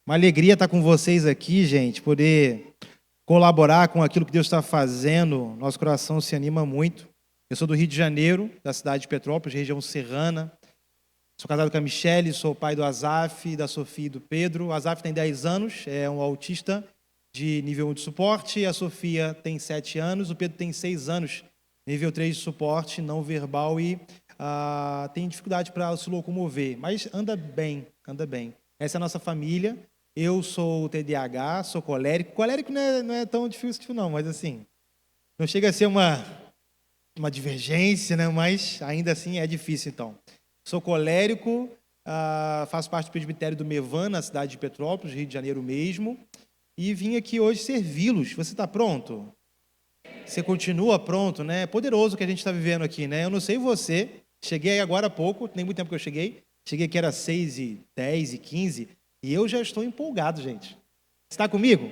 Uma alegria estar com vocês aqui, gente, poder colaborar com aquilo que Deus está fazendo. Nosso coração se anima muito. Eu sou do Rio de Janeiro, da cidade de Petrópolis, região serrana. Sou casado com a Michele, sou pai do Azaf, da Sofia e do Pedro. O Azaf tem 10 anos, é um autista de nível 1 de suporte. A Sofia tem 7 anos, o Pedro tem 6 anos, nível 3 de suporte, não verbal e tem dificuldade para se locomover, mas anda bem, anda bem. Essa é a nossa família. Eu sou TDAH, sou colérico. Colérico não é tão difícil não, mas assim, não chega a ser uma divergência, né? Mas ainda assim é difícil, então. Sou colérico, faço parte do presbitério do Mevan, na cidade de Petrópolis, Rio de Janeiro mesmo, e vim aqui hoje servi-los. Você está pronto? Você continua pronto, né? É poderoso o que a gente está vivendo aqui, né? Eu não sei você, cheguei agora há pouco, nem muito tempo que eu cheguei aqui era 6h10 e 15, e eu já estou empolgado, gente. Você está comigo?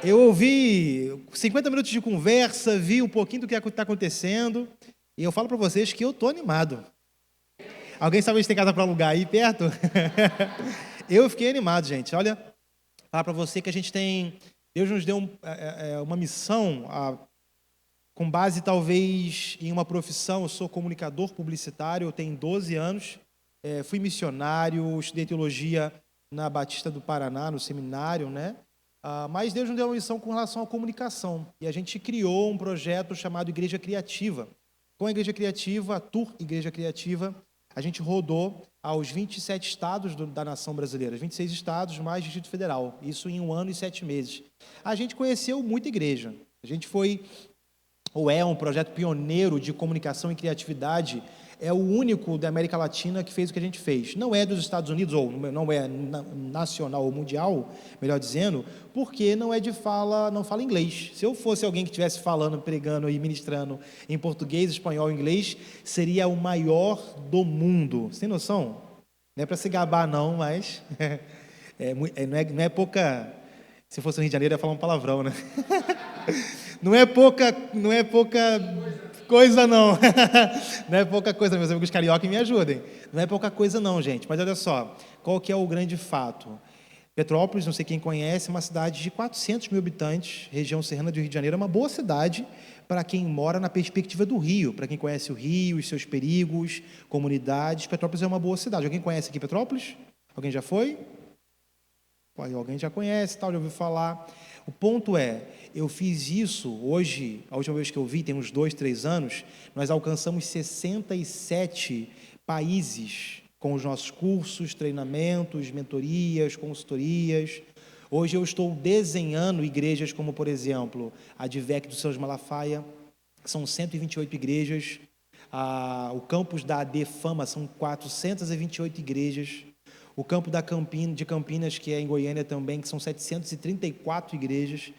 Eu ouvi 50 minutos de conversa, vi um pouquinho do que está acontecendo, e eu falo para vocês que eu estou animado. Alguém sabe onde tem casa para alugar aí perto? Eu fiquei animado, gente. Olha, falar para você que a gente tem... Deus nos deu uma missão, com base talvez em uma profissão. Eu sou comunicador publicitário, eu tenho 12 anos, fui missionário, estudei teologia na Batista do Paraná, no seminário, né? Mas Deus nos deu uma missão com relação à comunicação, e a gente criou um projeto chamado Igreja Criativa. Com a Igreja Criativa, a Tour Igreja Criativa, a gente rodou aos 27 estados da nação brasileira, 26 estados mais Distrito Federal, isso em 1 ano e 7 meses. A gente conheceu muita igreja, a gente foi, ou é um projeto pioneiro de comunicação e criatividade, é o único da América Latina que fez o que a gente fez. Não é dos Estados Unidos, ou não é nacional ou mundial, melhor dizendo, porque não fala inglês. Se eu fosse alguém que estivesse falando, pregando e ministrando em português, espanhol e inglês, seria o maior do mundo. Você tem noção? Não é para se gabar não, mas não é pouca... Se fosse no Rio de Janeiro, eu ia falar um palavrão, né? Não é pouca coisa não. Não é pouca coisa, meus amigos carioca me ajudem. Não é pouca coisa não, gente. Mas olha só, qual que é o grande fato? Petrópolis, não sei quem conhece, é uma cidade de 400 mil habitantes, região serrana do Rio de Janeiro. É uma boa cidade para quem mora na perspectiva do Rio, para quem conhece o Rio, os seus perigos, comunidades. Petrópolis é uma boa cidade. Alguém conhece aqui Petrópolis? Alguém já foi? Alguém já conhece, tal, já ouviu falar. O ponto é, eu fiz isso hoje, a última vez que eu vi, tem uns 2, 3 anos, nós alcançamos 67 países com os nossos cursos, treinamentos, mentorias, consultorias. Hoje eu estou desenhando igrejas como, por exemplo, a Advec do Seus Malafaia, que são 128 igrejas. O campus da AD Fama são 428 igrejas. O campo de Campinas, que é em Goiânia também, que são 734 igrejas.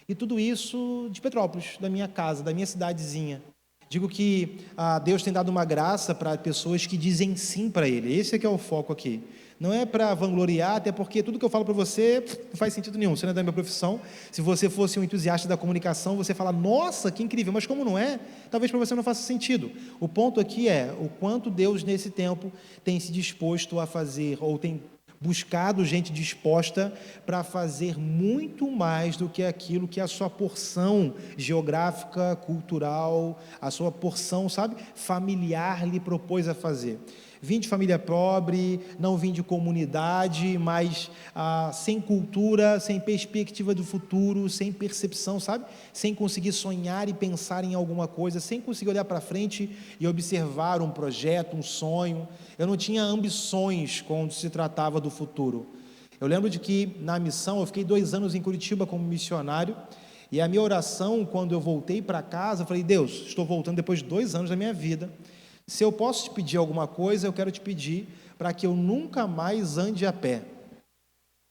E tudo isso de Petrópolis, da minha casa, da minha cidadezinha. Digo que Deus tem dado uma graça para pessoas que dizem sim para Ele. Esse é que é o foco aqui. Não é para vangloriar, até porque tudo que eu falo para você não faz sentido nenhum. Você não é da minha profissão. Se você fosse um entusiasta da comunicação, você fala, nossa, que incrível. Mas como não é, talvez para você não faça sentido. O ponto aqui é o quanto Deus, nesse tempo, tem se disposto a fazer, ou tem buscado gente disposta para fazer muito mais do que aquilo que a sua porção geográfica, cultural, a sua porção, familiar lhe propôs a fazer. Vim de família pobre, não vim de comunidade, mas sem cultura, sem perspectiva do futuro, sem percepção, sem conseguir sonhar e pensar em alguma coisa, sem conseguir olhar para frente e observar um projeto, um sonho. Eu não tinha ambições quando se tratava do futuro. Eu lembro de que na missão, eu fiquei 2 anos em Curitiba como missionário, e a minha oração, quando eu voltei para casa, eu falei, Deus, estou voltando depois de 2 anos da minha vida. Se eu posso te pedir alguma coisa, eu quero te pedir para que eu nunca mais ande a pé.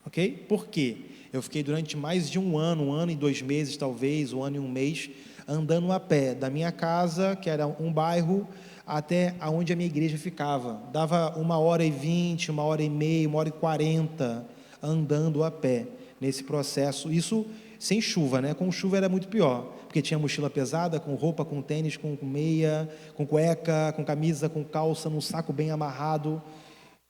Ok? Por quê? Eu fiquei durante mais de 1 ano e 2 meses, talvez, 1 ano e 1 mês, andando a pé, da minha casa, que era um bairro, até onde a minha igreja ficava. Dava 1h20, 1h30, 1h40, andando a pé, nesse processo. Isso sem chuva, né? Com chuva era muito pior, porque tinha mochila pesada, com roupa, com tênis, com meia, com cueca, com camisa, com calça, num saco bem amarrado,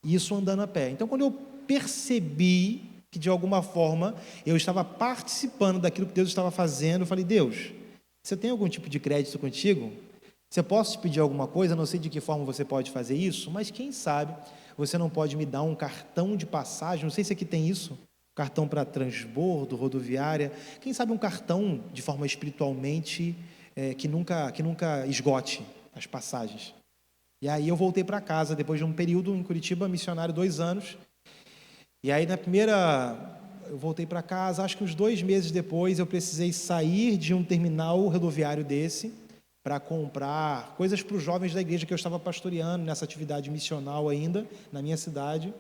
isso andando a pé. Então, quando eu percebi que de alguma forma eu estava participando daquilo que Deus estava fazendo. Eu falei: Deus, você tem algum tipo de crédito contigo? Se eu posso te pedir alguma coisa, não sei de que forma você pode fazer isso, mas quem sabe você não pode me dar um cartão de passagem, não sei se aqui tem isso, cartão para transbordo, rodoviária, quem sabe um cartão de forma espiritualmente que nunca esgote as passagens. E aí eu voltei para casa, depois de um período em Curitiba, missionário, 2 anos, e aí eu voltei para casa, acho que uns 2 meses depois eu precisei sair de um terminal rodoviário desse, para comprar coisas para os jovens da igreja que eu estava pastoreando nessa atividade missional ainda, na minha cidade.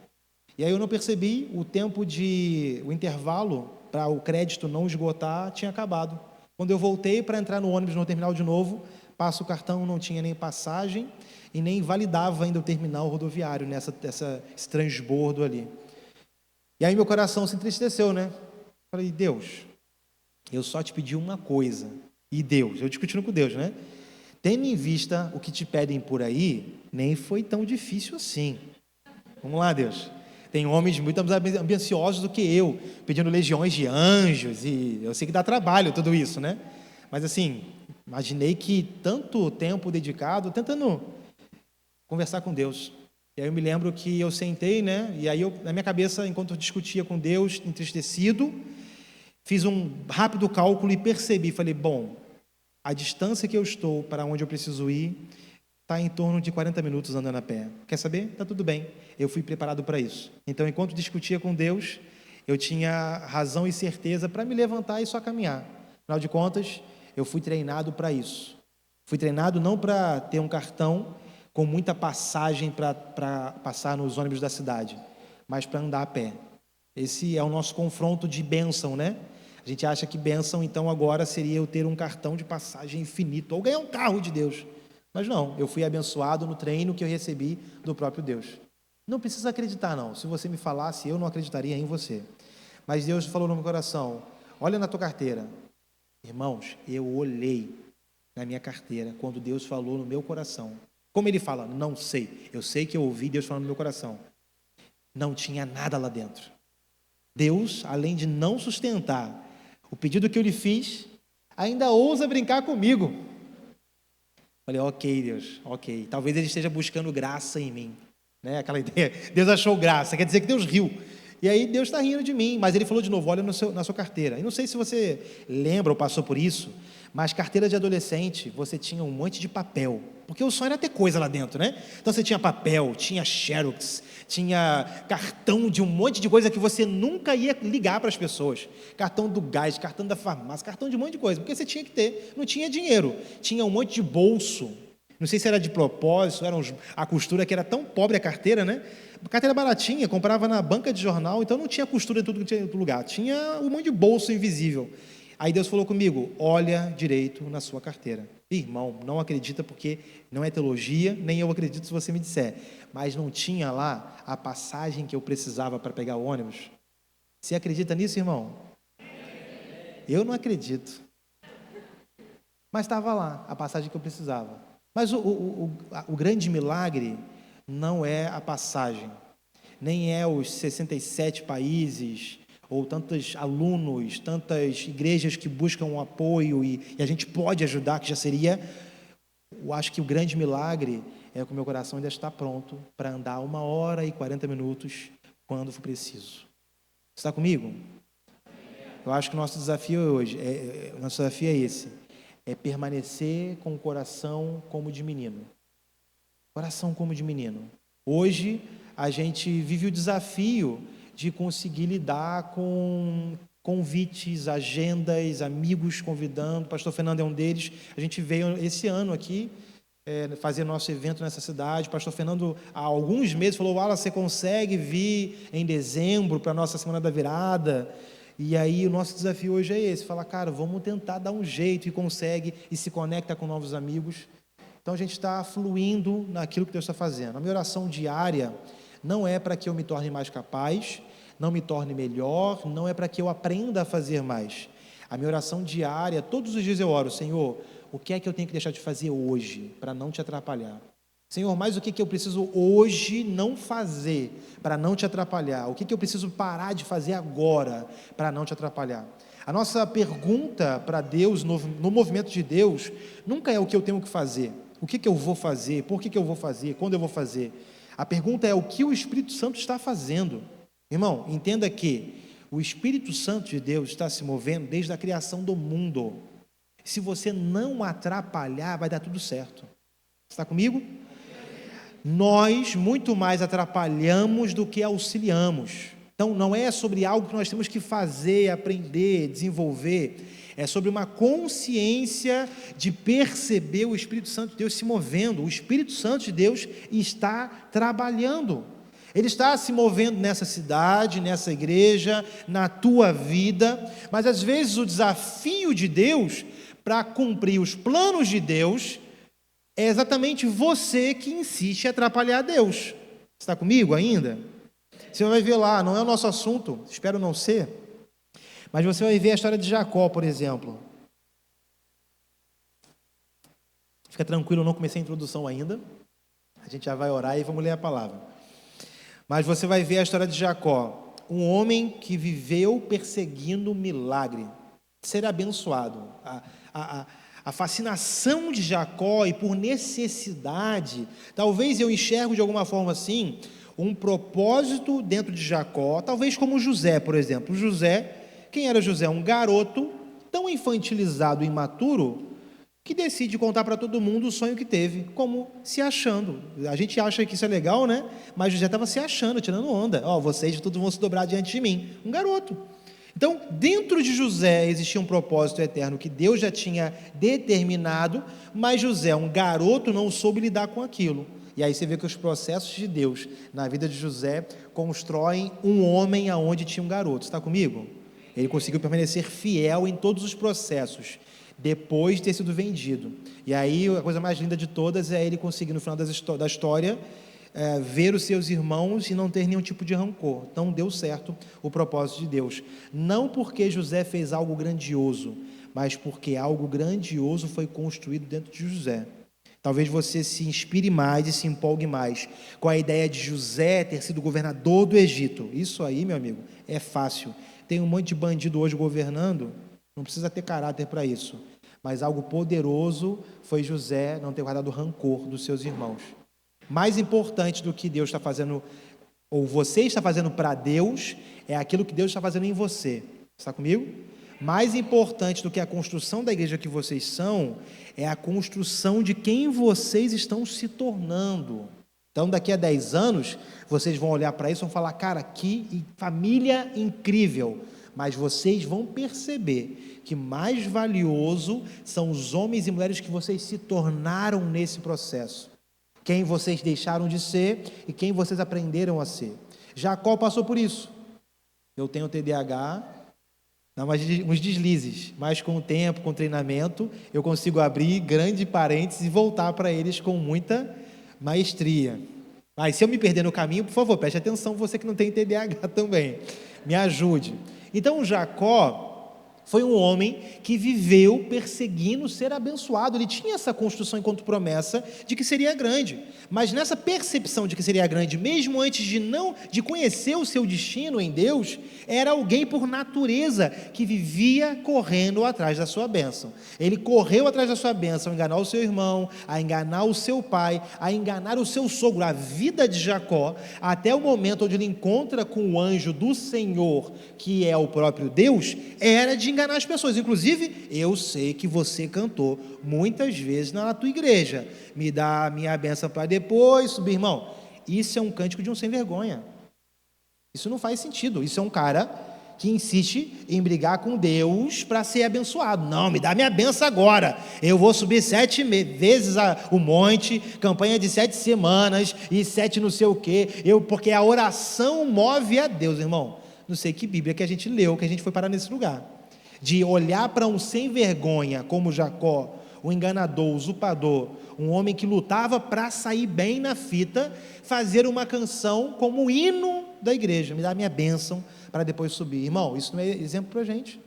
E aí eu não percebi, o intervalo para o crédito não esgotar tinha acabado. Quando eu voltei para entrar no ônibus no terminal de novo, passo o cartão, não tinha nem passagem e nem validava ainda o terminal rodoviário esse transbordo ali. E aí meu coração se entristeceu, né? Falei: Deus, eu só te pedi uma coisa. E Deus, eu discutindo com Deus, né? Tendo em vista o que te pedem por aí, nem foi tão difícil assim. Vamos lá, Deus. Tem homens muito mais ambiciosos do que eu, pedindo legiões de anjos, e eu sei que dá trabalho tudo isso, né? Mas assim, imaginei que tanto tempo dedicado, tentando conversar com Deus. E aí eu me lembro que eu sentei, né? E aí na minha cabeça, enquanto eu discutia com Deus, entristecido, fiz um rápido cálculo e percebi, falei: bom, a distância que eu estou para onde eu preciso ir está em torno de 40 minutos andando a pé. Quer saber? Está tudo bem. Eu fui preparado para isso. Então, enquanto discutia com Deus, eu tinha razão e certeza para me levantar e só caminhar. Afinal de contas, eu fui treinado para isso. Fui treinado não para ter um cartão com muita passagem para passar nos ônibus da cidade, mas para andar a pé. Esse é o nosso confronto de bênção, né? A gente acha que bênção, então, agora seria eu ter um cartão de passagem infinito, ou ganhar um carro de Deus. Mas não, eu fui abençoado no treino que eu recebi do próprio Deus. Não precisa acreditar, não. Se você me falasse, eu não acreditaria em você. Mas Deus falou no meu coração: olha na tua carteira. Irmãos, eu olhei na minha carteira quando Deus falou no meu coração. Como Ele fala? Não sei. Eu sei que eu ouvi Deus falando no meu coração. Não tinha nada lá dentro. Deus, além de não sustentar o pedido que eu lhe fiz, ainda ousa brincar comigo. Falei: ok, Deus, ok. Talvez Ele esteja buscando graça em mim, né? Aquela ideia, Deus achou graça, quer dizer que Deus riu. E aí Deus está rindo de mim, mas Ele falou de novo: olha na sua carteira. E não sei se você lembra ou passou por isso, mas carteira de adolescente, você tinha um monte de papel, porque o sonho era ter coisa lá dentro, né? Então você tinha papel, tinha xerox, tinha cartão de um monte de coisa que você nunca ia ligar para as pessoas. Cartão do gás, cartão da farmácia, cartão de um monte de coisa, porque você tinha que ter, não tinha dinheiro. Tinha um monte de bolso, não sei se era de propósito, a costura que era tão pobre a carteira, né? Carteira baratinha, comprava na banca de jornal, então não tinha costura em tudo que tinha em todo lugar, tinha um monte de bolso invisível. Aí Deus falou comigo: olha direito na sua carteira. Irmão, não acredita, porque não é teologia, nem eu acredito se você me disser, mas não tinha lá a passagem que eu precisava para pegar o ônibus. Você acredita nisso, irmão? Eu não acredito. Mas estava lá a passagem que eu precisava. Mas o grande milagre não é a passagem, nem é os 67 países, ou tantos alunos, tantas igrejas que buscam um apoio e a gente pode ajudar, que já seria. Eu acho que o grande milagre é que o meu coração ainda está pronto para andar 1 hora e 40 minutos quando for preciso. Está comigo? Eu acho que o nosso desafio hoje, nosso desafio é esse: é permanecer com o coração como de menino. Coração como de menino. Hoje a gente vive o desafio de conseguir lidar com convites, agendas, amigos convidando. O pastor Fernando é um deles. A gente veio esse ano aqui fazer nosso evento nessa cidade. O pastor Fernando, há alguns meses, falou: Wallace, você consegue vir em dezembro para a nossa Semana da Virada? E aí o nosso desafio hoje é esse: falar, cara, vamos tentar dar um jeito, e consegue, e se conecta com novos amigos. Então a gente está fluindo naquilo que Deus está fazendo. A minha oração diária não é para que eu me torne mais capaz, não me torne melhor, não é para que eu aprenda a fazer mais. A minha oração diária, todos os dias eu oro: Senhor, o que é que eu tenho que deixar de fazer hoje para não te atrapalhar? Senhor, mas o que que eu preciso hoje não fazer para não te atrapalhar? O que que eu preciso parar de fazer agora para não te atrapalhar? A nossa pergunta para Deus, no movimento de Deus, nunca é o que eu tenho que fazer, o que que eu vou fazer, por que que eu vou fazer, quando eu vou fazer. A pergunta é o que o Espírito Santo está fazendo. Irmão, entenda que o Espírito Santo de Deus está se movendo desde a criação do mundo. Se você não atrapalhar, vai dar tudo certo. Está comigo? Nós muito mais atrapalhamos do que auxiliamos. Então, não é sobre algo que nós temos que fazer, aprender, desenvolver. É sobre uma consciência de perceber o Espírito Santo de Deus se movendo. O Espírito Santo de Deus está trabalhando. Ele está se movendo nessa cidade, nessa igreja, na tua vida. Mas, às vezes, o desafio de Deus para cumprir os planos de Deus é exatamente você que insiste em atrapalhar Deus. Está comigo ainda? Você vai ver lá, não é o nosso assunto, espero não ser, mas você vai ver a história de Jacó, por exemplo. Fica tranquilo, eu não comecei a introdução ainda. A gente já vai orar e vamos ler a palavra. Mas você vai ver a história de Jacó, um homem que viveu perseguindo o milagre, ser abençoado. A fascinação de Jacó e por necessidade, talvez eu enxergo de alguma forma assim, um propósito dentro de Jacó, talvez como José, por exemplo. José, quem era José? Um garoto tão infantilizado e imaturo que decide contar para todo mundo o sonho que teve, como se achando. A gente acha que isso é legal, né? Mas José estava se achando, tirando onda. Vocês todos vão se dobrar diante de mim. Um garoto. Então, dentro de José existia um propósito eterno que Deus já tinha determinado, mas José, um garoto, não soube lidar com aquilo. E aí você vê que os processos de Deus na vida de José constroem um homem aonde tinha um garoto. Está comigo? Ele conseguiu permanecer fiel em todos os processos, depois de ter sido vendido. E aí a coisa mais linda de todas é ele conseguir, no final da história, ver os seus irmãos e não ter nenhum tipo de rancor. Então deu certo o propósito de Deus. Não porque José fez algo grandioso, mas porque algo grandioso foi construído dentro de José. Talvez você se inspire mais e se empolgue mais com a ideia de José ter sido governador do Egito. Isso aí, meu amigo, é fácil. Tem um monte de bandido hoje governando, não precisa ter caráter para isso. Mas algo poderoso foi José não ter guardado rancor dos seus irmãos. Mais importante do que Deus está fazendo, ou você está fazendo para Deus, é aquilo que Deus está fazendo em você. Está comigo? Mais importante do que a construção da igreja que vocês são, é a construção de quem vocês estão se tornando. Então, daqui a 10 anos, vocês vão olhar para isso e vão falar, cara, que família incrível. Mas vocês vão perceber que mais valioso são os homens e mulheres que vocês se tornaram nesse processo. Quem vocês deixaram de ser e quem vocês aprenderam a ser. Jacó passou por isso. Eu tenho TDAH, uns deslizes, mas com o tempo, com o treinamento, eu consigo abrir grande parênteses e voltar para eles com muita maestria. Mas se eu me perder no caminho, por favor, preste atenção, você que não tem TDAH também, me ajude. Então, Jacó foi um homem que viveu perseguindo ser abençoado. Ele tinha essa construção enquanto promessa de que seria grande. Mas nessa percepção de que seria grande, mesmo antes de conhecer o seu destino em Deus, era alguém por natureza que vivia correndo atrás da sua bênção. Ele correu atrás da sua bênção, a enganar o seu irmão, a enganar o seu pai, a enganar o seu sogro. A vida de Jacó, até o momento onde ele encontra com o anjo do Senhor, que é o próprio Deus, era de enganar as pessoas. Inclusive, eu sei que você cantou muitas vezes na tua igreja, me dá a minha bênção para depois subir. Irmão, isso é um cântico de um sem vergonha. Isso não faz sentido. Isso é um cara que insiste em brigar com Deus para ser abençoado. Não, me dá minha bênção agora. Eu vou subir 7 vezes o monte, campanha de 7 semanas e 7 não sei o quê. Porque a oração move a Deus, irmão. Não sei que Bíblia que a gente leu, que a gente foi parar nesse lugar. De olhar para um sem vergonha como Jacó, um enganador, usurpador, um homem que lutava para sair bem na fita, fazer uma canção como hino da igreja, me dá a minha bênção para depois subir. Irmão, isso não é exemplo para a gente.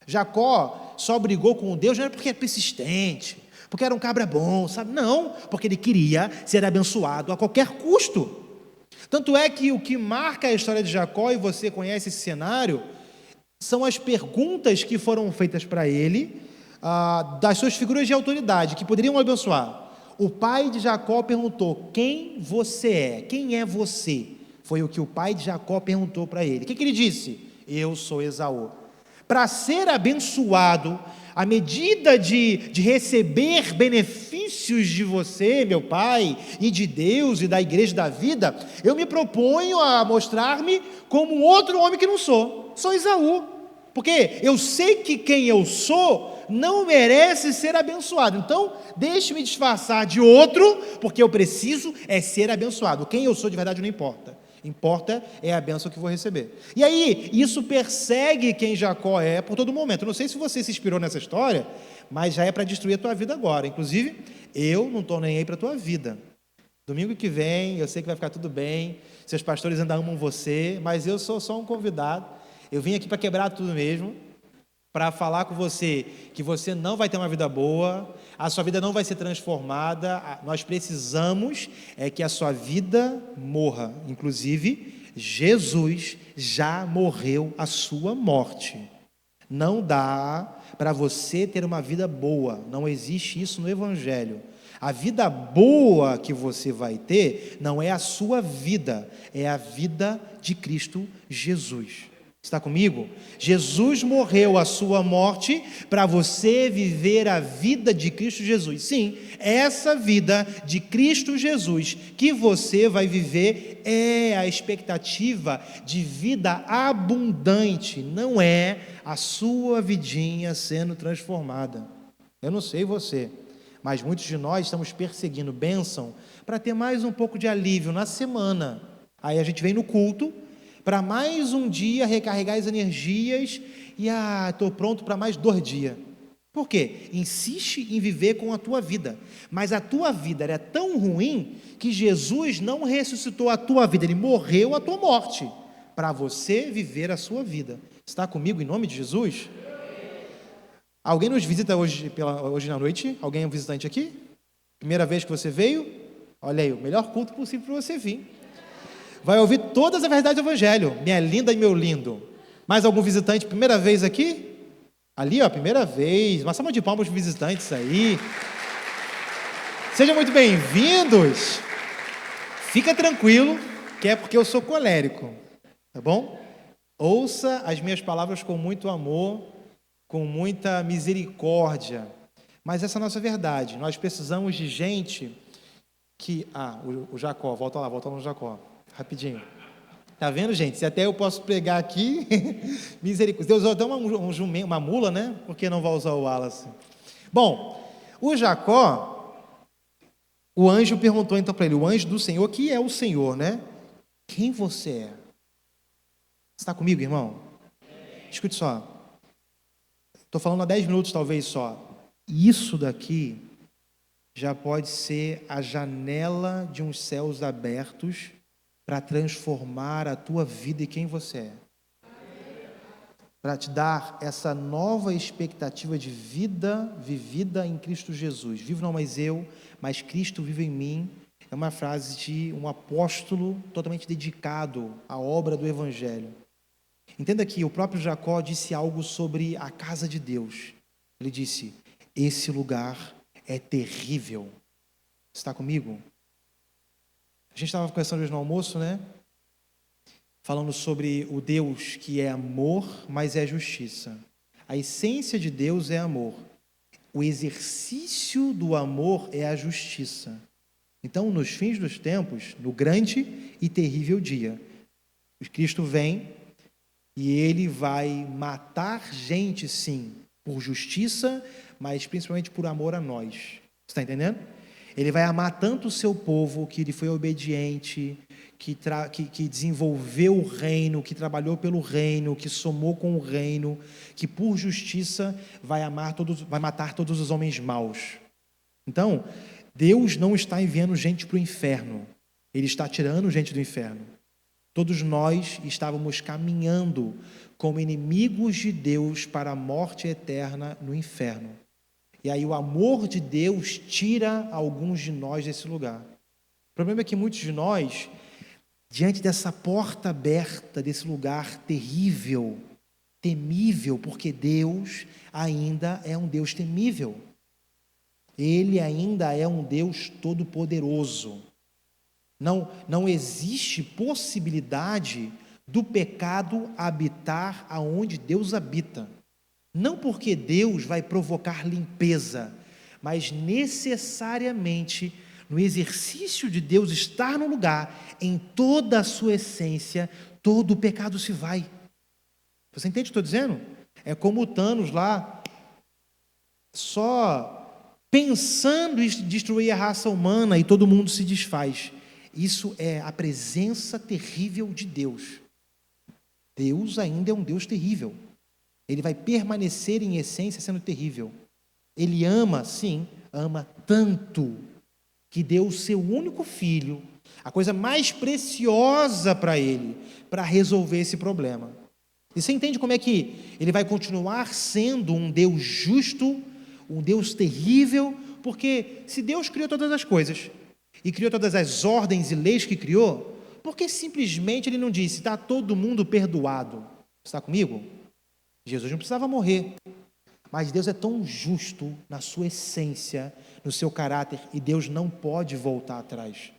Jacó só brigou com Deus não era porque é persistente, porque era um cabra bom, sabe? Não, porque ele queria ser abençoado a qualquer custo. Tanto é que o que marca a história de Jacó, e você conhece esse cenário, são as perguntas que foram feitas para ele, das suas figuras de autoridade, que poderiam abençoar. O pai de Jacó perguntou: quem você é? Quem é você? Foi o que o pai de Jacó perguntou para ele. O que ele disse? Eu sou Esaú. Para ser abençoado, à medida de receber benefícios de você, meu pai, e de Deus e da igreja da vida, eu me proponho a mostrar-me como um outro homem que não sou. Sou Esaú, porque eu sei que quem eu sou não merece ser abençoado. Então, deixe-me disfarçar de outro, porque eu preciso ser abençoado. Quem eu sou de verdade não importa. Importa é a bênção que vou receber. E aí, isso persegue quem Jacó é por todo momento. Eu não sei se você se inspirou nessa história, mas já é para destruir a tua vida agora. Inclusive, eu não estou nem aí para a tua vida. Domingo que vem, eu sei que vai ficar tudo bem, seus pastores ainda amam você, mas eu sou só um convidado. Eu vim aqui para quebrar tudo mesmo, para falar com você que você não vai ter uma vida boa, a sua vida não vai ser transformada. Nós precisamos que a sua vida morra. Inclusive, Jesus já morreu a sua morte. Não dá para você ter uma vida boa, não existe isso no Evangelho. A vida boa que você vai ter não é a sua vida, é a vida de Cristo Jesus. Está comigo? Jesus morreu a sua morte para você viver a vida de Cristo Jesus. Sim, essa vida de Cristo Jesus que você vai viver é a expectativa de vida abundante, não é a sua vidinha sendo transformada. Eu não sei você, mas muitos de nós estamos perseguindo bênção para ter mais um pouco de alívio na semana. Aí a gente vem no culto para mais um dia recarregar as energias e estou pronto para mais 2 dias. Por quê? Insiste em viver com a tua vida, mas a tua vida era tão ruim que Jesus não ressuscitou a tua vida, Ele morreu a tua morte, para você viver a sua vida. Está comigo em nome de Jesus? Alguém nos visita hoje na noite? Alguém é um visitante aqui? Primeira vez que você veio? Olha aí, o melhor culto possível para você vir. Vai ouvir todas as verdades do Evangelho, minha linda e meu lindo. Mais algum visitante, primeira vez aqui? Ali, ó, primeira vez. Uma salva de palmas para os visitantes aí. Sejam muito bem-vindos. Fica tranquilo, que é porque eu sou colérico, tá bom? Ouça as minhas palavras com muito amor, com muita misericórdia. Mas essa é a nossa verdade. Nós precisamos de gente que... o Jacó, volta lá no Jacó. Rapidinho. Tá vendo, gente? Se até eu posso pregar aqui, misericórdia. Deus usou até uma mula, né? Por que não vai usar o Wallace? Bom, o Jacó, o anjo perguntou então para ele, o anjo do Senhor, que é o Senhor, né? Quem você é? Você está comigo, irmão? Escute só. Estou falando há 10 minutos, talvez só. Isso daqui já pode ser a janela de uns céus abertos para transformar a tua vida e quem você é. Para te dar essa nova expectativa de vida vivida em Cristo Jesus. Vivo não mais eu, mas Cristo vive em mim. É uma frase de um apóstolo totalmente dedicado à obra do Evangelho. Entenda que o próprio Jacó disse algo sobre a casa de Deus. Ele disse, esse lugar é terrível. Está comigo? A gente estava conversando hoje no almoço, né? Falando sobre o Deus que é amor, mas é justiça. A essência de Deus é amor. O exercício do amor é a justiça. Então, nos fins dos tempos, no grande e terrível dia, Cristo vem e Ele vai matar gente, sim, por justiça, mas principalmente por amor a nós. Você está entendendo? Ele vai amar tanto o seu povo, que ele foi obediente, que desenvolveu o reino, que trabalhou pelo reino, que somou com o reino, que por justiça vai matar todos os homens maus. Então, Deus não está enviando gente para o inferno, Ele está tirando gente do inferno. Todos nós estávamos caminhando como inimigos de Deus para a morte eterna no inferno. E aí o amor de Deus tira alguns de nós desse lugar. O problema é que muitos de nós, diante dessa porta aberta, desse lugar terrível, temível, porque Deus ainda é um Deus temível. Ele ainda é um Deus todo-poderoso. Não existe possibilidade do pecado habitar aonde Deus habita. Não porque Deus vai provocar limpeza, mas necessariamente no exercício de Deus estar no lugar, em toda a sua essência, todo o pecado se vai. Você entende o que estou dizendo? É como o Thanos lá, só pensando em destruir a raça humana e todo mundo se desfaz. Isso é a presença terrível de Deus. Deus ainda é um Deus terrível. Ele vai permanecer em essência sendo terrível. Ele ama, sim, ama tanto que deu o seu único filho, a coisa mais preciosa para ele, para resolver esse problema. E você entende como é que ele vai continuar sendo um Deus justo, um Deus terrível? Porque se Deus criou todas as coisas, e criou todas as ordens e leis que criou, por que simplesmente ele não disse, está todo mundo perdoado? Está comigo? Jesus não precisava morrer, mas Deus é tão justo na sua essência, no seu caráter, e Deus não pode voltar atrás.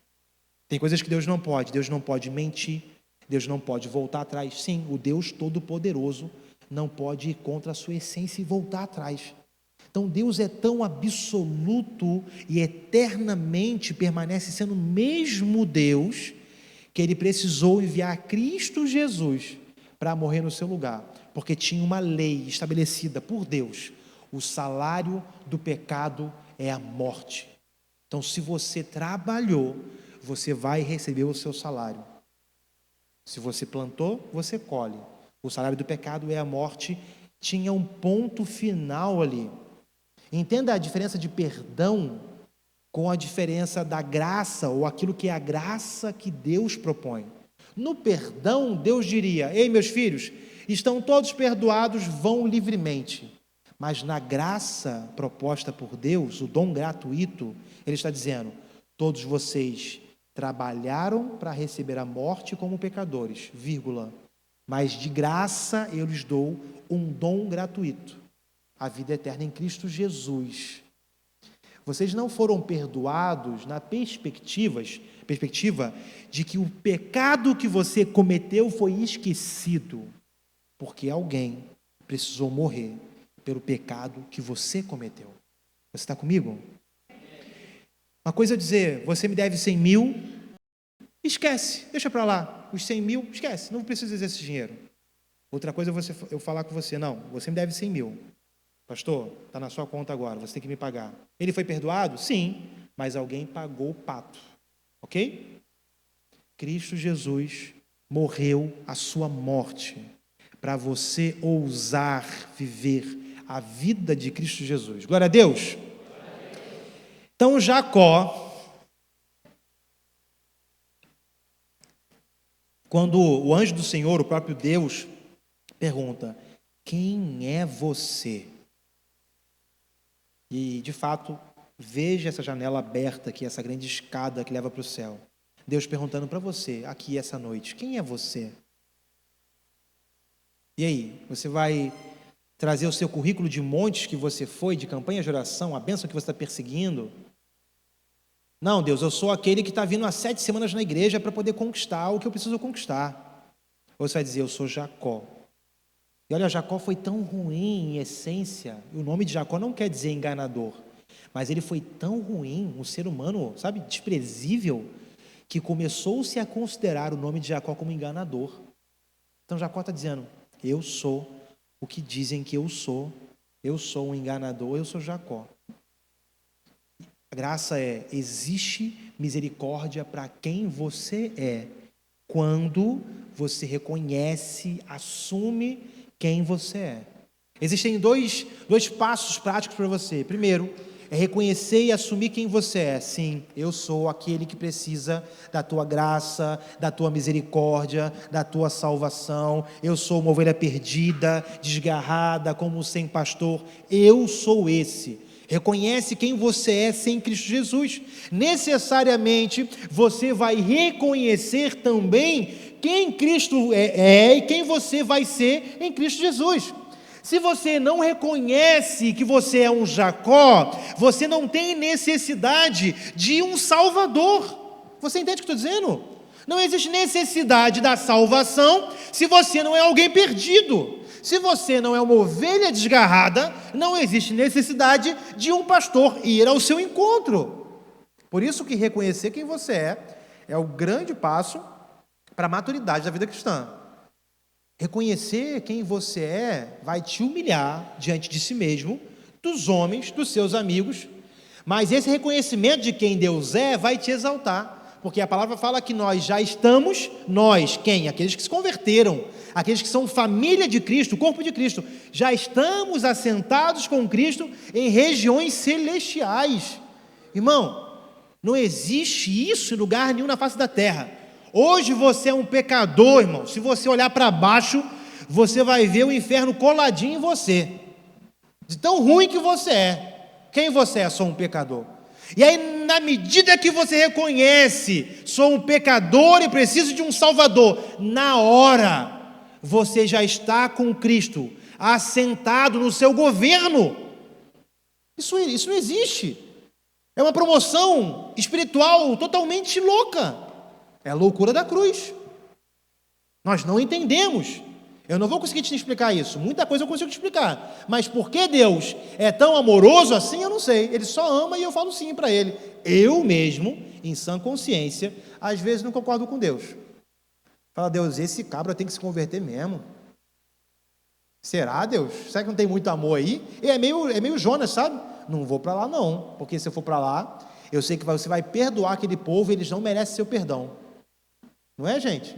Tem coisas que Deus não pode mentir, Deus não pode voltar atrás. Sim, o Deus Todo-Poderoso não pode ir contra a sua essência e voltar atrás. Então Deus é tão absoluto e eternamente permanece sendo o mesmo Deus, que Ele precisou enviar Cristo Jesus para morrer no seu lugar, porque tinha uma lei estabelecida por Deus: o salário do pecado é a morte. Então, se você trabalhou, você vai receber o seu salário. Se você plantou, você colhe. O salário do pecado é a morte. Tinha um ponto final ali. Entenda a diferença de perdão com a diferença da graça, ou aquilo que é a graça que Deus propõe. No perdão, Deus diria: ei, meus filhos, estão todos perdoados, vão livremente. Mas na graça proposta por Deus, o dom gratuito, Ele está dizendo: todos vocês trabalharam para receber a morte como pecadores, vírgula, mas de graça eu lhes dou um dom gratuito, a vida eterna em Cristo Jesus. Vocês não foram perdoados na perspectiva de que o pecado que você cometeu foi esquecido, porque alguém precisou morrer pelo pecado que você cometeu. Você está comigo? Uma coisa é dizer: você me deve 100 mil, esquece, deixa para lá, os 100 mil, esquece, não precisa desse dinheiro. Outra coisa é eu falar com você: não, você me deve 100 mil, pastor, está na sua conta agora, você tem que me pagar. Ele foi perdoado? Sim, mas alguém pagou o pato, ok? Cristo Jesus morreu a sua morte para você ousar viver a vida de Cristo Jesus. Glória a Deus! Então Jacó, quando o anjo do Senhor, o próprio Deus, pergunta: quem é você? E de fato, veja essa janela aberta aqui, essa grande escada que leva para o céu. Deus perguntando para você aqui essa noite: quem é você? E aí, você vai trazer o seu currículo de montes que você foi, de campanha de oração, a bênção que você está perseguindo? Não, Deus, eu sou aquele que está vindo há 7 semanas na igreja para poder conquistar o que eu preciso conquistar. Ou você vai dizer: eu sou Jacó. E olha, Jacó foi tão ruim em essência, e o nome de Jacó não quer dizer enganador, mas ele foi tão ruim, um ser humano, sabe, desprezível, que começou-se a considerar o nome de Jacó como enganador. Então Jacó está dizendo: eu sou o que dizem que eu sou um enganador, eu sou Jacó. A graça é: existe misericórdia para quem você é, quando você reconhece, assume quem você é. Existem dois passos práticos para você. Primeiro, é reconhecer e assumir quem você é. Sim, eu sou aquele que precisa da tua graça, da tua misericórdia, da tua salvação. Eu sou uma ovelha perdida, desgarrada, como sem pastor. Eu sou esse. Reconhece quem você é sem Cristo Jesus. Necessariamente você vai reconhecer também quem Cristo é e quem você vai ser em Cristo Jesus. Se você não reconhece que você é um Jacó, você não tem necessidade de um Salvador. Você entende o que eu estou dizendo? Não existe necessidade da salvação se você não é alguém perdido. Se você não é uma ovelha desgarrada, não existe necessidade de um pastor ir ao seu encontro. Por isso que reconhecer quem você é o grande passo para a maturidade da vida cristã. Reconhecer quem você vai te humilhar diante de si mesmo, dos homens, dos seus amigos, mas esse reconhecimento de quem Deus vai te exaltar, porque a palavra fala que nós já estamos, quem? Aqueles que se converteram, aqueles que são família de Cristo, corpo de Cristo, já estamos assentados com Cristo em regiões celestiais. Irmão, não existe isso em lugar nenhum na face da terra. Hoje você é um pecador, irmão. Se você olhar para baixo, você vai ver o inferno coladinho em você, de tão ruim que você é. Quem você é? Sou um pecador. E aí, na medida que você reconhece, sou um pecador e preciso de um Salvador, na hora, você já está com Cristo, assentado no seu governo. Isso não existe. É uma promoção espiritual totalmente louca. É a loucura da cruz. Nós não entendemos. Eu não vou conseguir te explicar isso. Muita coisa eu consigo te explicar. Mas por que Deus é tão amoroso assim, eu não sei. Ele só ama e eu falo sim para Ele. Eu mesmo, em sã consciência, às vezes não concordo com Deus. Fala, Deus, esse cabra tem que se converter mesmo. Será, Deus? Será que não tem muito amor aí? E é meio Jonas, sabe? Não vou para lá não. Porque se eu for para lá, eu sei que você vai perdoar aquele povo e eles não merecem seu perdão. Não é, gente?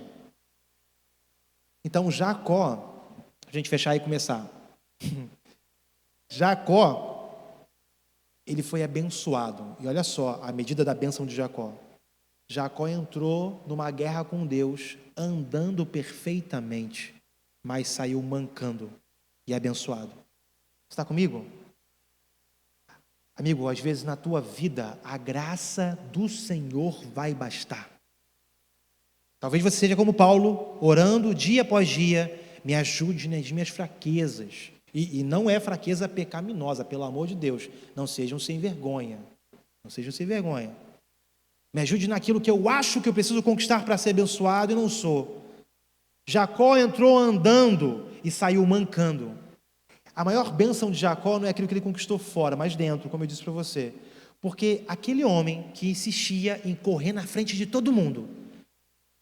Então, Jacó, a gente fechar e começar. Jacó, ele foi abençoado. E olha só, a medida da bênção de Jacó. Jacó entrou numa guerra com Deus, andando perfeitamente, mas saiu mancando e abençoado. Está comigo? Amigo, às vezes na tua vida, a graça do Senhor vai bastar. Talvez você seja como Paulo, orando dia após dia, me ajude nas minhas fraquezas. E não é fraqueza pecaminosa, pelo amor de Deus. Não sejam sem vergonha. Não sejam sem vergonha. Me ajude naquilo que eu acho que eu preciso conquistar para ser abençoado e não sou. Jacó entrou andando e saiu mancando. A maior bênção de Jacó não é aquilo que ele conquistou fora, mas dentro, como eu disse para você. Porque aquele homem que insistia em correr na frente de todo mundo,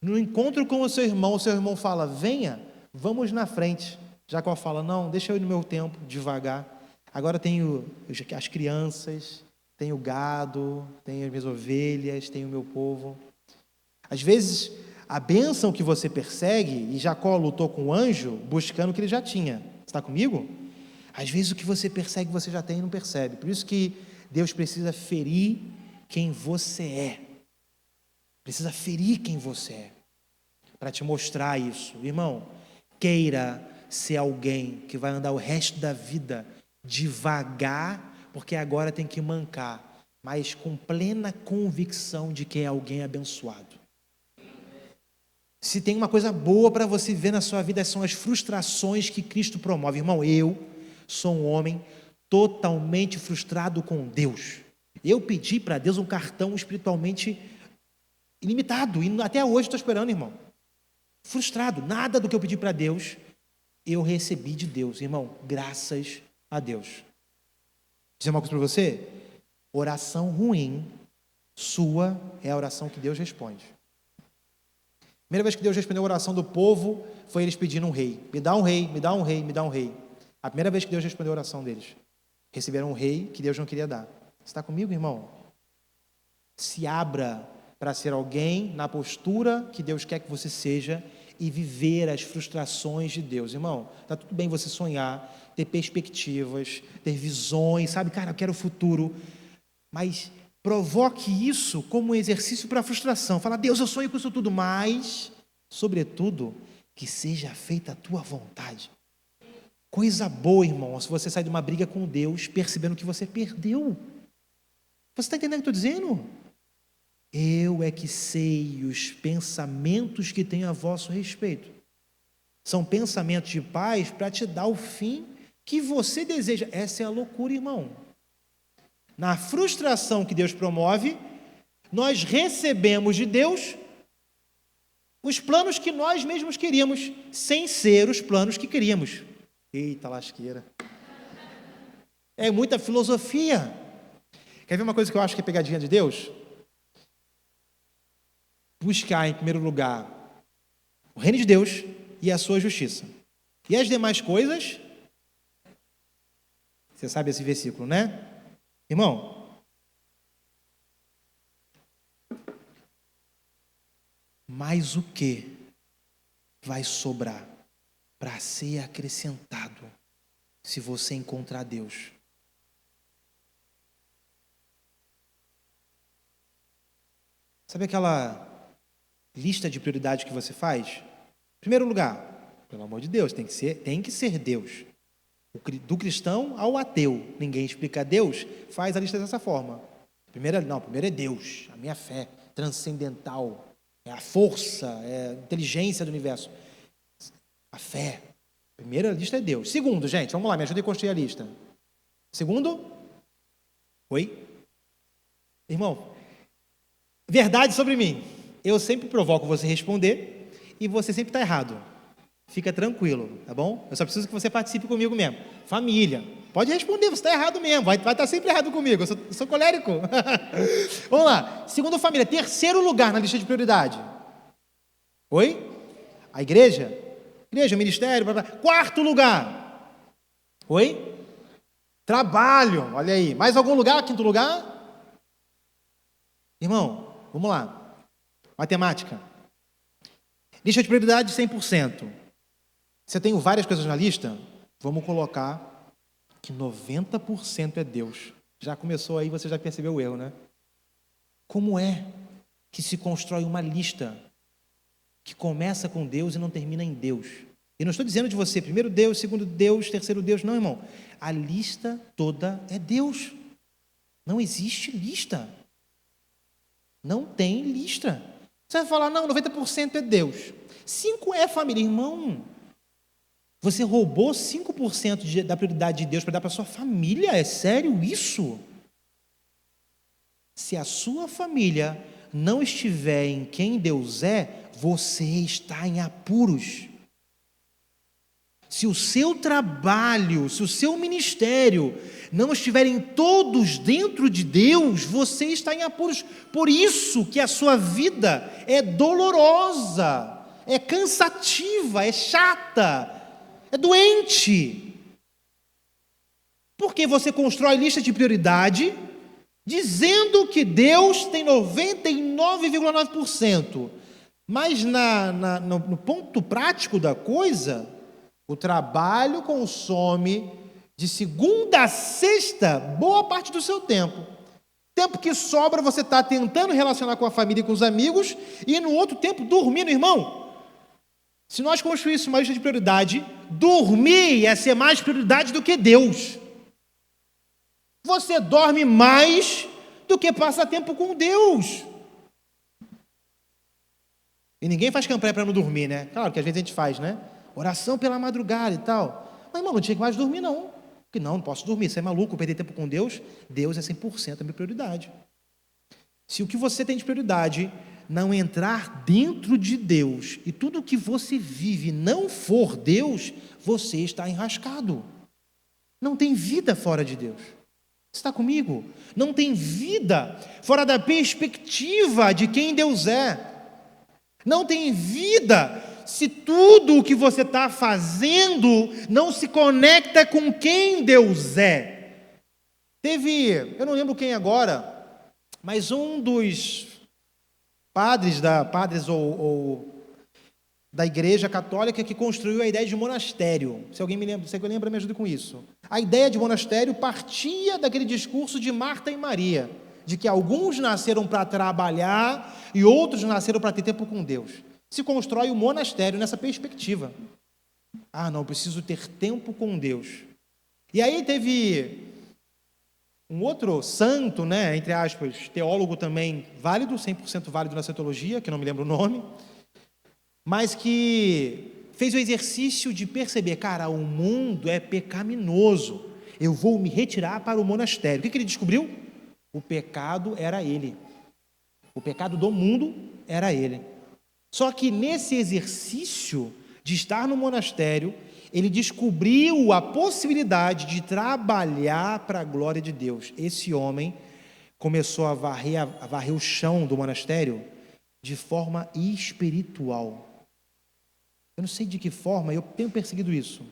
no encontro com o seu irmão fala, venha, vamos na frente. Jacó fala, não, deixa eu ir no meu tempo, devagar. Agora tenho as crianças, tenho o gado, tenho as minhas ovelhas, tenho o meu povo. Às vezes, a bênção que você persegue, e Jacó lutou com o anjo, buscando o que ele já tinha. Está comigo? Às vezes o que você persegue, você já tem e não percebe. Por isso que Deus precisa ferir quem você é. Precisa ferir quem você é, para te mostrar isso. Irmão, queira ser alguém que vai andar o resto da vida devagar, porque agora tem que mancar, mas com plena convicção de que é alguém abençoado. Se tem uma coisa boa para você ver na sua vida, são as frustrações que Cristo promove. Irmão, eu sou um homem totalmente frustrado com Deus. Eu pedi para Deus um cartão espiritualmente ilimitado, e até hoje estou esperando, irmão. Frustrado, nada do que eu pedi para Deus, eu recebi de Deus, irmão, graças a Deus. Vou dizer uma coisa para você, oração ruim, sua, é a oração que Deus responde. A primeira vez que Deus respondeu a oração do povo, foi eles pedindo um rei, me dá um rei, me dá um rei, me dá um rei. A primeira vez que Deus respondeu a oração deles, receberam um rei que Deus não queria dar. Você está comigo, irmão? Se abra para ser alguém na postura que Deus quer que você seja e viver as frustrações de Deus. Irmão, está tudo bem você sonhar, ter perspectivas, ter visões, sabe? Cara, eu quero o futuro. Mas provoque isso como um exercício para a frustração. Fala, Deus, eu sonho com isso tudo, mas, sobretudo, que seja feita a tua vontade. Coisa boa, irmão, se você sair de uma briga com Deus percebendo que você perdeu. Você está entendendo o que eu estou dizendo? Eu é que sei os pensamentos que tenho a vosso respeito. São pensamentos de paz para te dar o fim que você deseja. Essa é a loucura, irmão. Na frustração que Deus promove, nós recebemos de Deus os planos que nós mesmos queríamos, sem ser os planos que queríamos. Eita lasqueira. É muita filosofia. Quer ver uma coisa que eu acho que é pegadinha de Deus? Buscar em primeiro lugar o reino de Deus e a sua justiça. E as demais coisas, você sabe esse versículo, né? Irmão, mas o que vai sobrar para ser acrescentado se você encontrar Deus? Sabe aquela lista de prioridades que você faz? Em primeiro lugar, pelo amor de Deus, tem que ser Deus. Do cristão ao ateu, ninguém explica Deus, faz a lista dessa forma. Primeiro é Deus, a minha fé transcendental, é a força, é a inteligência do universo. A fé. Primeira lista é Deus. Segundo, gente, vamos lá, me ajuda a construir a lista. Segundo, oi? Irmão, verdade sobre mim. Eu sempre provoco você responder e você sempre está errado. Fica tranquilo, tá bom? Eu só preciso que você participe comigo mesmo. Família, pode responder, você está errado mesmo, vai estar sempre errado comigo, eu sou colérico. Vamos lá, segundo família, terceiro lugar na lista de prioridade. Oi? A igreja, ministério, blá, blá. Quarto lugar. Oi? Trabalho, olha aí. Mais algum lugar? Quinto lugar? Irmão, vamos lá. Matemática. Lista de prioridade 100%. Se eu tenho várias coisas na lista, vamos colocar que 90% é Deus. Já começou aí, você já percebeu o erro, né? Como é que se constrói uma lista que começa com Deus e não termina em Deus? E não estou dizendo de você, primeiro Deus, segundo Deus, terceiro Deus. Não, irmão. A lista toda é Deus. Não existe lista. Não tem lista. Você vai falar, não, 90% é Deus. 5% é família. Irmão, você roubou 5% da prioridade de Deus para dar para a sua família? É sério isso? Se a sua família não estiver em quem Deus é, você está em apuros. Se o seu trabalho, se o seu ministério não estiverem todos dentro de Deus, você está em apuros. Por isso que a sua vida é dolorosa, é cansativa, é chata, é doente. Porque você constrói lista de prioridade dizendo que Deus tem 99,9%. Mas no ponto prático da coisa, o trabalho consome de segunda a sexta boa parte do seu tempo. Tempo que sobra você está tentando relacionar com a família e com os amigos e no outro tempo dormindo, irmão. Se nós construíssemos uma lista de prioridade, dormir ia ser mais prioridade do que Deus. Você dorme mais do que passa tempo com Deus. E ninguém faz campanha para não dormir, né? Claro que às vezes a gente faz, né? Oração pela madrugada e tal. Mas, irmão, não tinha que mais dormir, não. Porque não posso dormir, você é maluco, perder tempo com Deus. Deus é 100% a minha prioridade. Se o que você tem de prioridade não entrar dentro de Deus e tudo o que você vive não for Deus, você está enrascado. Não tem vida fora de Deus. Você está comigo? Não tem vida fora da perspectiva de quem Deus é. Não tem vida se tudo o que você está fazendo não se conecta com quem Deus é. Eu não lembro quem agora, mas um dos padres da Igreja Católica que construiu a ideia de monastério. Se alguém lembra, me ajude com isso. A ideia de monastério partia daquele discurso de Marta e Maria, de que alguns nasceram para trabalhar e outros nasceram para ter tempo com Deus. Se constrói o monastério nessa perspectiva. Ah, não, eu preciso ter tempo com Deus. E aí teve um outro santo, né, entre aspas, teólogo também válido, 100% válido na teologia, que eu não me lembro o nome, mas que fez o exercício de perceber, cara, o mundo é pecaminoso, eu vou me retirar para o monastério. O que ele descobriu? O pecado era ele. O pecado do mundo era ele. Só que nesse exercício de estar no monastério, ele descobriu a possibilidade de trabalhar para a glória de Deus. Esse homem começou a varrer o chão do monastério de forma espiritual. Eu não sei de que forma, eu tenho perseguido isso.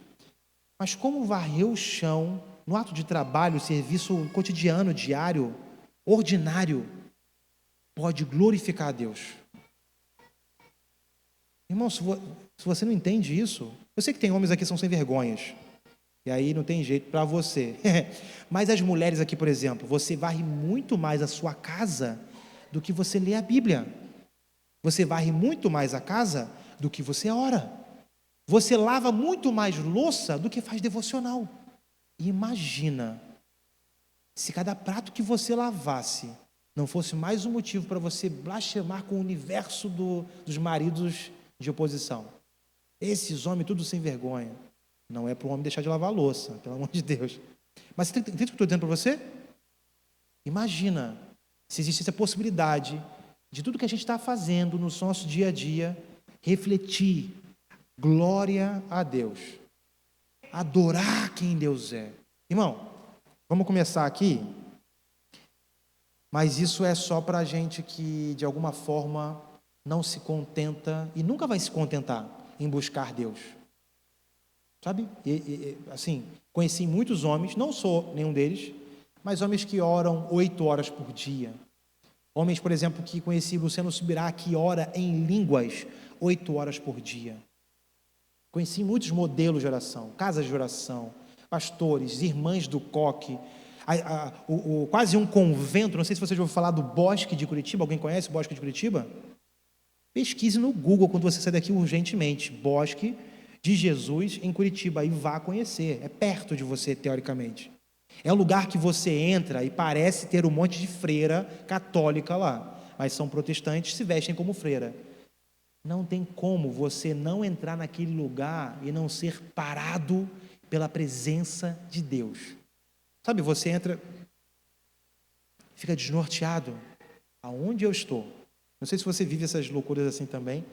Mas como varrer o chão no ato de trabalho, serviço cotidiano, diário, ordinário, pode glorificar a Deus? Irmão, se você não entende isso, eu sei que tem homens aqui que são sem vergonhas, e aí não tem jeito para você. Mas as mulheres aqui, por exemplo, você varre muito mais a sua casa do que você lê a Bíblia. Você varre muito mais a casa do que você ora. Você lava muito mais louça do que faz devocional. Imagina se cada prato que você lavasse não fosse mais um motivo para você blasfemar com o universo dos maridos de oposição. Esses homens tudo sem vergonha. Não é para o homem deixar de lavar a louça, pelo amor de Deus. Mas entende o que eu estou dizendo para você? Imagina se existisse a possibilidade de tudo que a gente está fazendo no nosso dia a dia refletir glória a Deus, adorar quem Deus é. Irmão, vamos começar aqui, mas isso é só para a gente que de alguma forma não se contenta e nunca vai se contentar em buscar Deus. Sabe? Assim, conheci muitos homens, não sou nenhum deles, mas homens que oram 8 horas por dia. Homens, por exemplo, que conheci Luciano Subirá, que ora em línguas 8 horas por dia. Conheci muitos modelos de oração, casas de oração, pastores, irmãs do coque, quase um convento, não sei se vocês já ouviram falar do Bosque de Curitiba, alguém conhece o Bosque de Curitiba? Pesquise no Google quando você sair daqui urgentemente, Bosque de Jesus em Curitiba, e vá conhecer, é perto de você teoricamente. É um lugar que você entra e parece ter um monte de freira católica lá, mas são protestantes, se vestem como freira. Não tem como você não entrar naquele lugar e não ser parado pela presença de Deus. Sabe, você entra, fica desnorteado. Aonde eu estou? Não sei se você vive essas loucuras assim também,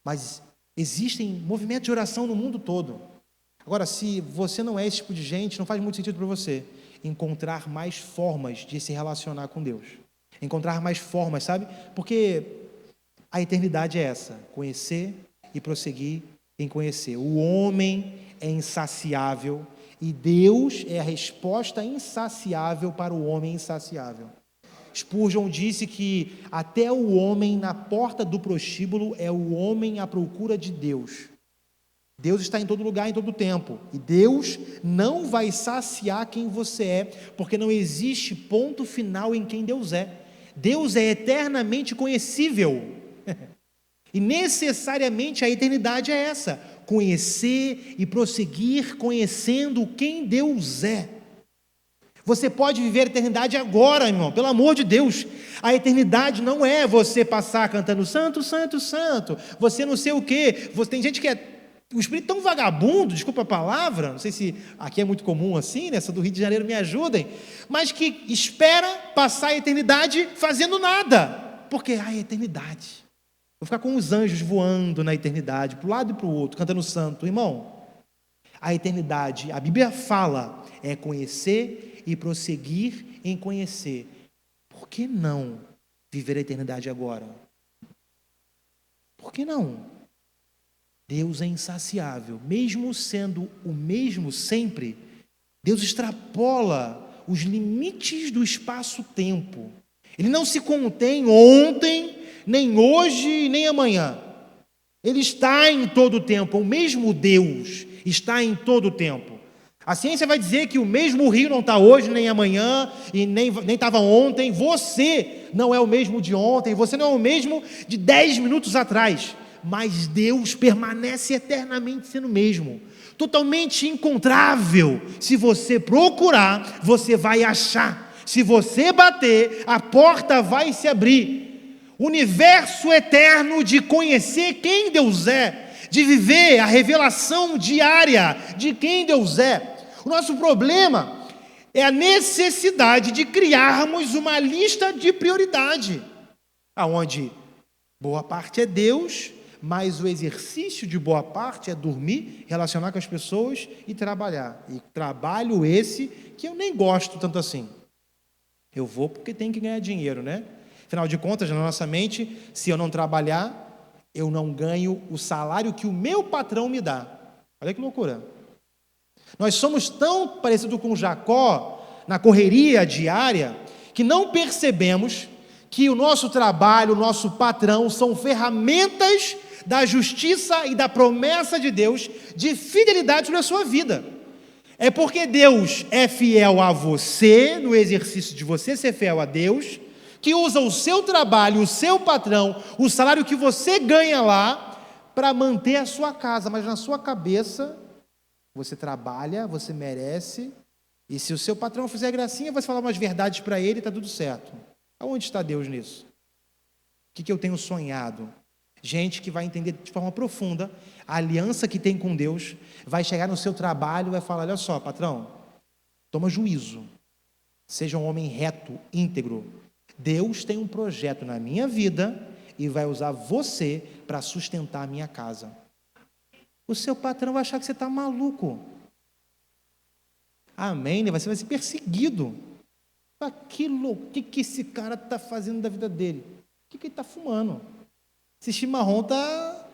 mas existem movimentos de oração no mundo todo. Agora, se você não é esse tipo de gente, não faz muito sentido para você encontrar mais formas de se relacionar com Deus. Encontrar mais formas, sabe? Porque a eternidade é essa, conhecer e prosseguir em conhecer. O homem é insaciável e Deus é a resposta insaciável para o homem insaciável. Spurgeon disse que até o homem na porta do prostíbulo é o homem à procura de Deus. Deus está em todo lugar, em todo tempo. E Deus não vai saciar quem você é, porque não existe ponto final em quem Deus é. Deus é eternamente conhecível. E necessariamente a eternidade é essa: conhecer e prosseguir conhecendo quem Deus é. Você pode viver a eternidade agora, irmão, pelo amor de Deus. A eternidade não é você passar cantando santo, santo, santo, você não sei o quê. Tem gente que o espírito tão vagabundo, desculpa a palavra, não sei se aqui é muito comum assim, né? Essa do Rio de Janeiro me ajudem, mas que espera passar a eternidade fazendo nada, porque a eternidade. Vou ficar com os anjos voando na eternidade, para um lado e para o outro, cantando santo. Irmão, a eternidade, a Bíblia fala, é conhecer e prosseguir em conhecer. Por que não viver a eternidade agora? Por que não? Deus é insaciável, mesmo sendo o mesmo sempre, Deus extrapola os limites do espaço-tempo. Ele não se contém ontem, nem hoje, nem amanhã. Ele está em todo o tempo, o mesmo Deus está em todo o tempo. A ciência vai dizer que o mesmo rio não está hoje, nem amanhã, e nem estava ontem. Você não é o mesmo de ontem, você não é o mesmo de 10 minutos atrás. mas Deus permanece eternamente sendo o mesmo, totalmente encontrável. Se você procurar, você vai achar. Se você bater, a porta vai se abrir. Universo eterno de conhecer quem Deus é, de viver a revelação diária de quem Deus é. O nosso problema é a necessidade de criarmos uma lista de prioridade, aonde boa parte é Deus, mas o exercício de boa parte é dormir, relacionar com as pessoas e trabalhar. E trabalho esse que eu nem gosto tanto assim. Eu vou porque tenho que ganhar dinheiro, né? Afinal de contas, na nossa mente, se eu não trabalhar, eu não ganho o salário que o meu patrão me dá. Olha que loucura. Nós somos tão parecidos com Jacó, na correria diária, que não percebemos que o nosso trabalho, o nosso patrão, são ferramentas da justiça e da promessa de Deus de fidelidade sobre a sua vida. É porque Deus é fiel a você, no exercício de você ser fiel a Deus, que usa o seu trabalho, o seu patrão, o salário que você ganha lá, para manter a sua casa, mas na sua cabeça, você trabalha, você merece, e se o seu patrão fizer gracinha, você falar umas verdades para ele, está tudo certo. Aonde está Deus nisso? O que eu tenho sonhado? Gente que vai entender de forma profunda a aliança que tem com Deus, vai chegar no seu trabalho e vai falar, olha só, patrão, toma juízo, seja um homem reto, íntegro. Deus tem um projeto na minha vida e vai usar você para sustentar a minha casa. O seu patrão vai achar que você está maluco. Amém? Você vai ser perseguido. O que esse cara está fazendo da vida dele? O que ele está fumando? Esse chimarrão está...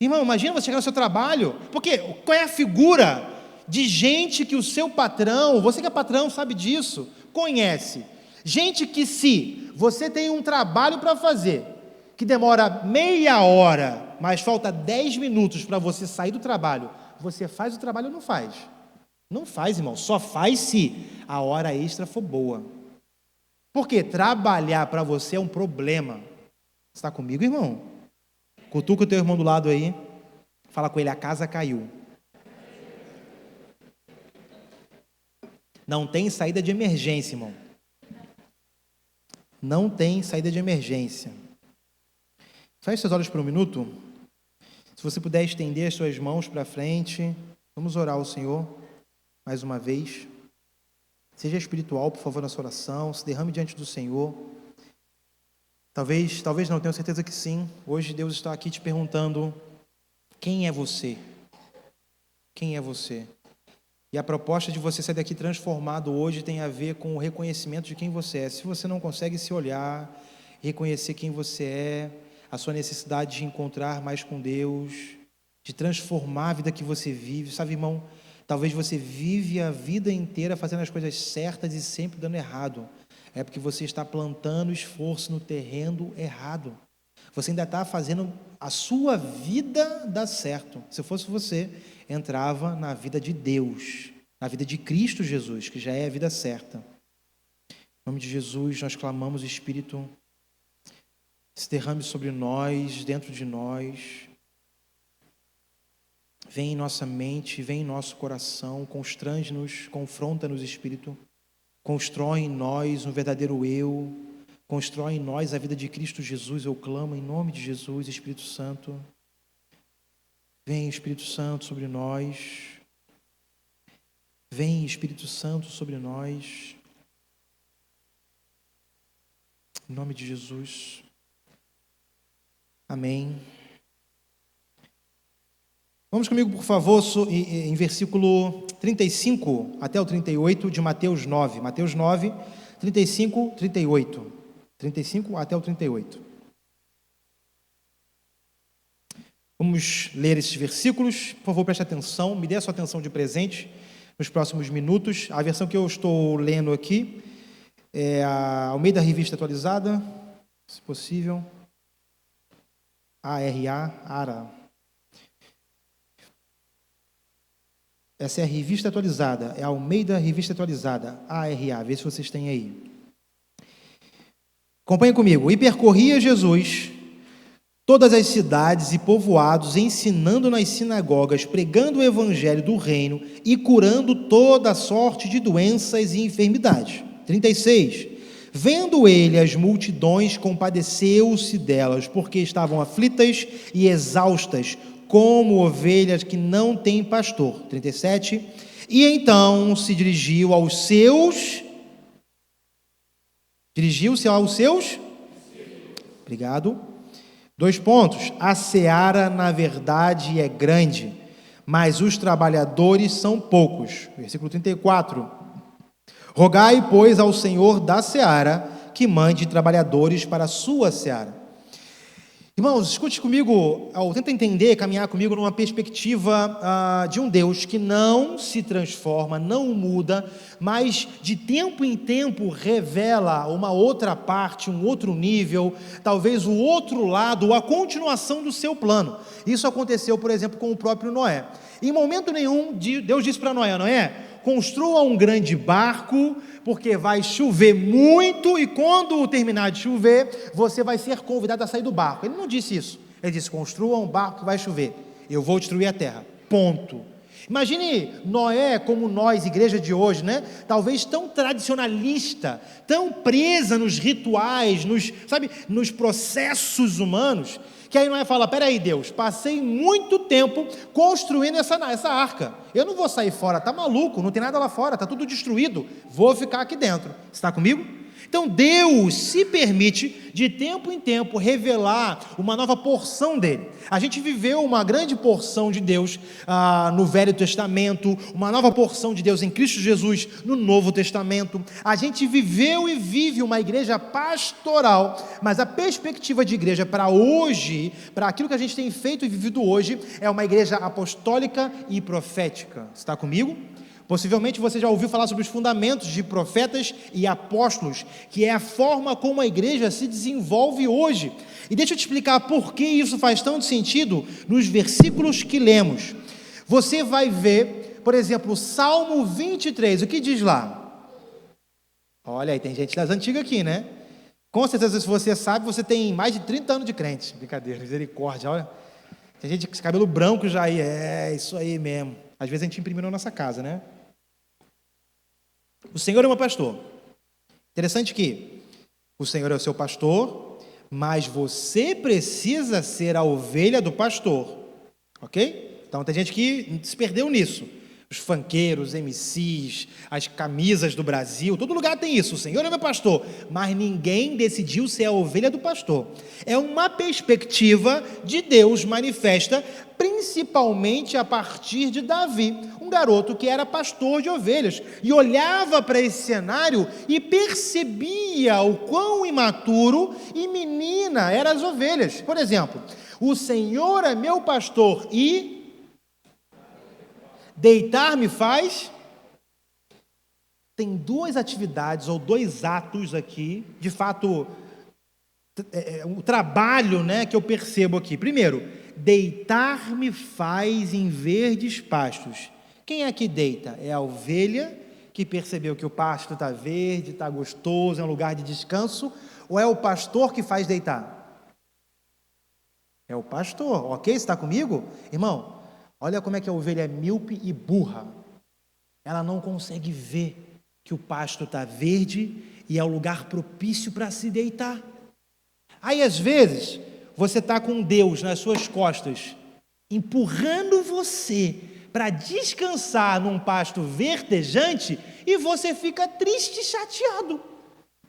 Irmão, imagina você chegar no seu trabalho, porque qual é a figura de gente que o seu patrão, você que é patrão sabe disso, conhece. Gente que se você tem um trabalho para fazer, que demora meia hora, mas falta 10 minutos para você sair do trabalho, você faz o trabalho ou não faz? Não faz, irmão, só faz se a hora extra for boa. Porque trabalhar para você é um problema. Você está comigo, irmão? Cutuca o teu irmão do lado aí, fala com ele, a casa caiu. Não tem saída de emergência, irmão. Não tem saída de emergência. Feche seus olhos por um minuto. Se você puder estender as suas mãos para frente, vamos orar ao Senhor mais uma vez. Seja espiritual, por favor, na sua oração, se derrame diante do Senhor. Talvez não, tenho certeza que sim. Hoje Deus está aqui te perguntando, quem é você? Quem é você? E a proposta de você sair daqui transformado hoje tem a ver com o reconhecimento de quem você é. Se você não consegue se olhar, reconhecer quem você é, a sua necessidade de encontrar mais com Deus, de transformar a vida que você vive. Sabe, irmão, talvez você vive a vida inteira fazendo as coisas certas e sempre dando errado. É porque você está plantando esforço no terreno errado. Você ainda está fazendo a sua vida dar certo. Se fosse você, entrava na vida de Deus, na vida de Cristo Jesus, que já é a vida certa. Em nome de Jesus, nós clamamos, Espírito, se derrame sobre nós, dentro de nós. Vem em nossa mente, vem em nosso coração, constrange-nos, confronta-nos, Espírito. Constrói em nós um verdadeiro eu, constrói em nós a vida de Cristo Jesus, eu clamo em nome de Jesus, Espírito Santo. Vem, Espírito Santo, sobre nós. Vem, Espírito Santo, sobre nós. Em nome de Jesus. Amém. Vamos comigo, por favor, em versículo 35 até o 38 de Mateus 9. Mateus 9, 35, 38. 35 até o 38. Vamos ler esses versículos. Por favor, preste atenção, me dê a sua atenção de presente nos próximos minutos. A versão que eu estou lendo aqui é a Almeida Revista Atualizada, se possível. ARA. Essa é a revista atualizada, é a Almeida Revista Atualizada, ARA, vê se vocês têm aí. Acompanhe comigo. E percorria Jesus todas as cidades e povoados, ensinando nas sinagogas, pregando o evangelho do reino e curando toda sorte de doenças e enfermidades. 36. Vendo ele as multidões, compadeceu-se delas, porque estavam aflitas e exaustas, como ovelhas que não têm pastor. 37. E então se dirigiu-se aos seus, obrigado. 2 pontos, a seara na verdade é grande, mas os trabalhadores são poucos. Versículo 34, rogai, pois, ao Senhor da seara, que mande trabalhadores para a sua seara. Irmãos, escute comigo, tenta entender, caminhar comigo numa perspectiva de um Deus que não se transforma, não muda, mas de tempo em tempo revela uma outra parte, um outro nível, talvez o outro lado, ou a continuação do seu plano. Isso aconteceu, por exemplo, com o próprio Noé. Em momento nenhum, Deus disse para Noé: Noé, construa um grande barco, porque vai chover muito, e quando terminar de chover, você vai ser convidado a sair do barco. Ele não disse isso. Ele disse: construa um barco que vai chover, eu vou destruir a terra, ponto. Imagine Noé como nós, igreja de hoje, né? Talvez tão tradicionalista, tão presa nos rituais, nos processos humanos, que aí Noé fala: peraí, Deus, passei muito tempo construindo essa arca, eu não vou sair fora, tá maluco, não tem nada lá fora, tá tudo destruído, vou ficar aqui dentro. Está comigo? Então Deus se permite de tempo em tempo revelar uma nova porção dele. A gente viveu uma grande porção de Deus no Velho Testamento, uma nova porção de Deus em Cristo Jesus no Novo Testamento. A gente viveu e vive uma igreja pastoral, mas a perspectiva de igreja para hoje, para aquilo que a gente tem feito e vivido hoje, é uma igreja apostólica e profética. Está comigo? Possivelmente você já ouviu falar sobre os fundamentos de profetas e apóstolos, que é a forma como a igreja se desenvolve hoje. E deixa eu te explicar por que isso faz tanto sentido nos versículos que lemos. Você vai ver, por exemplo, o Salmo 23, o que diz lá? Olha aí, tem gente das antigas aqui, né? Com certeza, se você sabe, você tem mais de 30 anos de crente. Brincadeira, misericórdia, olha. Tem gente com cabelo branco já aí, isso aí mesmo. Às vezes a gente imprimiu na nossa casa, né? O Senhor é meu pastor. Interessante que o Senhor é o seu pastor, mas você precisa ser a ovelha do pastor, ok? Então tem gente que se perdeu nisso. Os funkeiros, MCs, as camisas do Brasil, todo lugar tem isso. O Senhor é meu pastor, mas ninguém decidiu ser a ovelha do pastor. É uma perspectiva de Deus manifesta, principalmente a partir de Davi, um garoto que era pastor de ovelhas, e olhava para esse cenário e percebia o quão imaturo e menina eram as ovelhas. Por exemplo, o Senhor é meu pastor e deitar-me faz. Tem 2 atividades ou 2 atos aqui, de fato, o trabalho, né, que eu percebo aqui. Primeiro, deitar-me faz em verdes pastos. Quem é que deita? É a ovelha que percebeu que o pasto está verde, está gostoso, é um lugar de descanso, ou é o pastor que faz deitar? É o pastor, ok? Você está comigo? Irmão, olha como é que a ovelha é míope e burra. Ela não consegue ver que o pasto está verde e é o lugar propício para se deitar. Aí, às vezes, você está com Deus nas suas costas, empurrando você para descansar num pasto verdejante, e você fica triste e chateado.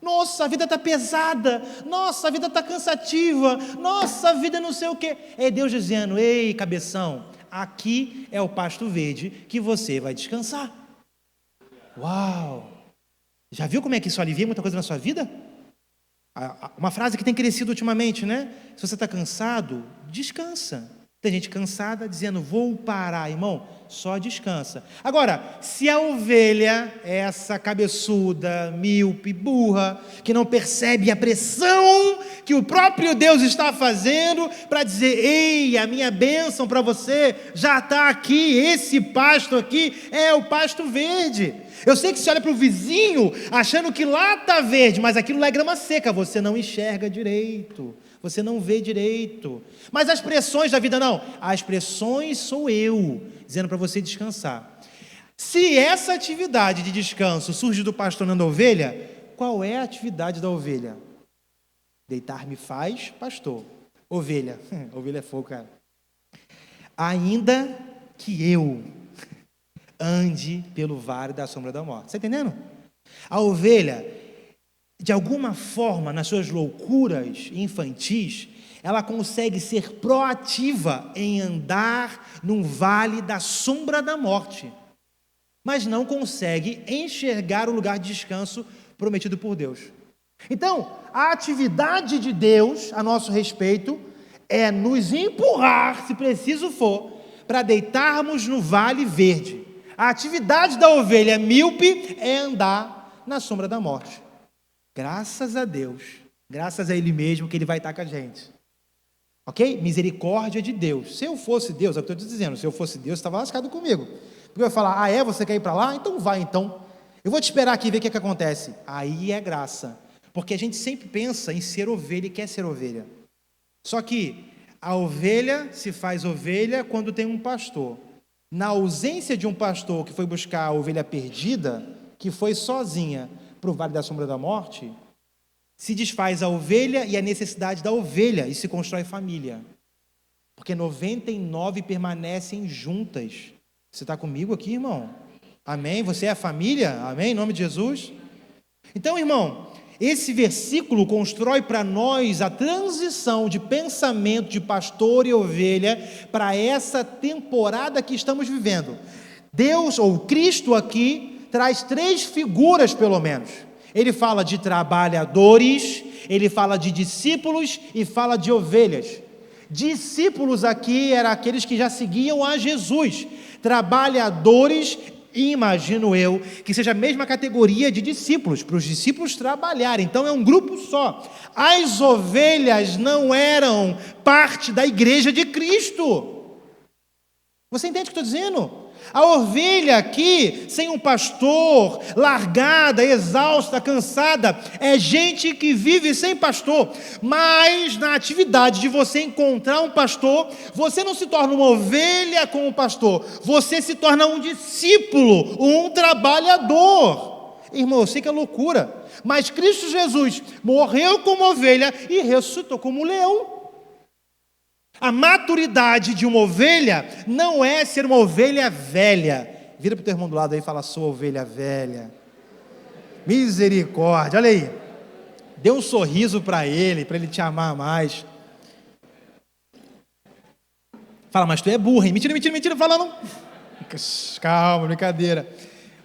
Nossa, a vida está pesada, nossa, a vida está cansativa, nossa, a vida não sei o quê. É Deus dizendo: ei, cabeção, aqui é o pasto verde que você vai descansar. Uau! Já viu como é que isso alivia muita coisa na sua vida? Uma frase que tem crescido ultimamente, né? Se você está cansado, descansa. Tem gente cansada dizendo: vou parar. Irmão, só descansa. Agora, se a ovelha é essa cabeçuda, míope, burra, que não percebe a pressão que o próprio Deus está fazendo para dizer: ei, a minha bênção para você já está aqui, esse pasto aqui é o pasto verde. Eu sei que você olha para o vizinho achando que lá está verde, mas aquilo lá é grama seca, você não enxerga direito. Você não vê direito. Mas as pressões da vida não. As pressões sou eu, dizendo para você descansar. Se essa atividade de descanso surge do pastorando a ovelha, qual é a atividade da ovelha? Deitar-me faz pastor. Ovelha. Ovelha é fogo, cara. Ainda que eu ande pelo vale da sombra da morte. Está entendendo? A ovelha, de alguma forma, nas suas loucuras infantis, ela consegue ser proativa em andar num vale da sombra da morte, mas não consegue enxergar o lugar de descanso prometido por Deus. Então, a atividade de Deus a nosso respeito é nos empurrar, se preciso for, para deitarmos no vale verde. A atividade da ovelha míope é andar na sombra da morte. Graças a Deus, graças a Ele mesmo que Ele vai estar com a gente. Ok? Misericórdia de Deus. Se eu fosse Deus, é o que eu estou te dizendo, se eu fosse Deus, estava lascado comigo. Porque eu ia falar, você quer ir para lá? Então vai, então. Eu vou te esperar aqui e ver o que acontece. Aí é graça. Porque a gente sempre pensa em ser ovelha e quer ser ovelha. Só que a ovelha se faz ovelha quando tem um pastor. Na ausência de um pastor que foi buscar a ovelha perdida, que foi sozinha para o vale da sombra da morte, se desfaz a ovelha e a necessidade da ovelha e se constrói família. Porque 99 permanecem juntas. Você está comigo aqui, irmão? Amém? Você é família? Amém? Em nome de Jesus? Então, irmão, esse versículo constrói para nós a transição de pensamento de pastor e ovelha para essa temporada que estamos vivendo. Deus, ou Cristo aqui, traz 3 figuras pelo menos. Ele fala de trabalhadores, ele fala de discípulos e fala de ovelhas. Discípulos aqui eram aqueles que já seguiam a Jesus. Trabalhadores, imagino eu, que seja a mesma categoria de discípulos, para os discípulos trabalharem. Então é um grupo só. As ovelhas não eram parte da igreja de Cristo. Você entende o que eu estou dizendo? A ovelha aqui, sem um pastor, largada, exausta, cansada, é gente que vive sem pastor. Mas na atividade de você encontrar um pastor, você não se torna uma ovelha com o pastor, você se torna um discípulo, um trabalhador. Irmão, eu sei que é loucura, mas Cristo Jesus morreu como ovelha e ressuscitou como leão. A maturidade de uma ovelha não é ser uma ovelha velha. Vira para o teu irmão do lado aí e fala, sou ovelha velha. Misericórdia, olha aí. Dê um sorriso para ele te amar mais. Fala, mas tu é burro, hein? Mentira, fala não. Calma, brincadeira.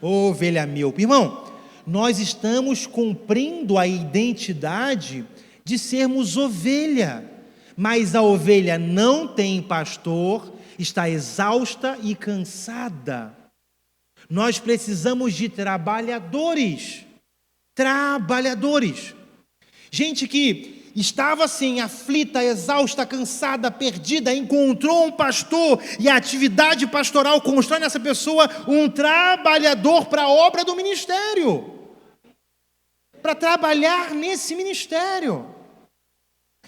Ovelha míope. Irmão, nós estamos cumprindo a identidade de sermos ovelha. Mas a ovelha não tem pastor, está exausta e cansada. Nós precisamos de trabalhadores. Gente que estava assim, aflita, exausta, cansada, perdida, encontrou um pastor e a atividade pastoral constrói nessa pessoa um trabalhador para a obra do ministério. Para trabalhar nesse ministério.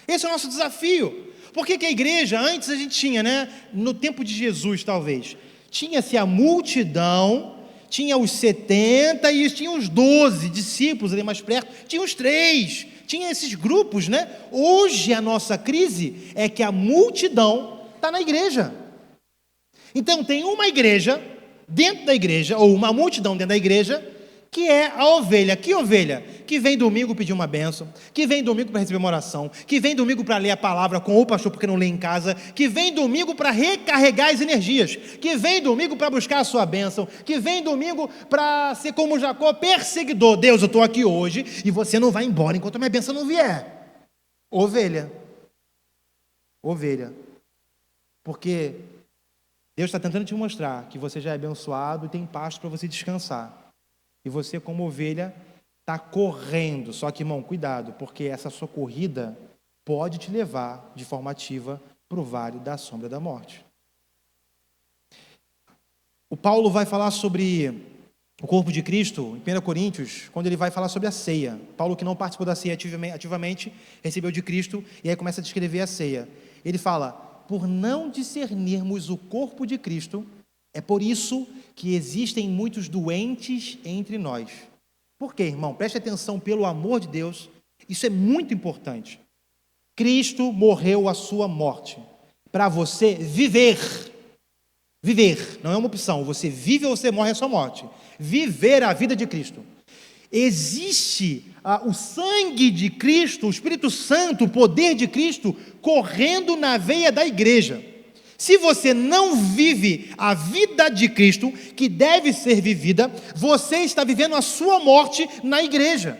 Esse é o nosso desafio. Por que a igreja, antes a gente tinha, no tempo de Jesus talvez, tinha-se a multidão, tinha os 70 e tinha os 12 discípulos ali mais perto, tinha os 3, tinha esses grupos, Hoje a nossa crise é que a multidão está na igreja. Então tem uma igreja dentro da igreja, ou uma multidão dentro da igreja, que é a ovelha. Que ovelha? Que vem domingo pedir uma bênção, que vem domingo para receber uma oração, que vem domingo para ler a palavra com o pastor porque não lê em casa, que vem domingo para recarregar as energias, que vem domingo para buscar a sua bênção, que vem domingo para ser como Jacó, perseguidor. Deus, eu estou aqui hoje e você não vai embora enquanto a minha bênção não vier. Ovelha. Porque Deus está tentando te mostrar que você já é abençoado e tem pasto para você descansar. E você, como ovelha, está correndo. Só que, irmão, cuidado, porque essa sua corrida pode te levar de forma ativa para o vale da sombra da morte. O Paulo vai falar sobre o corpo de Cristo, em 1 Coríntios, quando ele vai falar sobre a ceia. Paulo, que não participou da ceia ativamente, recebeu de Cristo, e aí começa a descrever a ceia. Ele fala: por não discernirmos o corpo de Cristo, é por isso que existem muitos doentes entre nós. Por quê, irmão? Preste atenção, pelo amor de Deus, isso é muito importante. Cristo morreu a sua morte, para você viver. Viver, não é uma opção, você vive ou você morre a sua morte. Viver a vida de Cristo. Existe o sangue de Cristo, o Espírito Santo, o poder de Cristo, correndo na veia da igreja. Se você não vive a vida de Cristo, que deve ser vivida, você está vivendo a sua morte na igreja.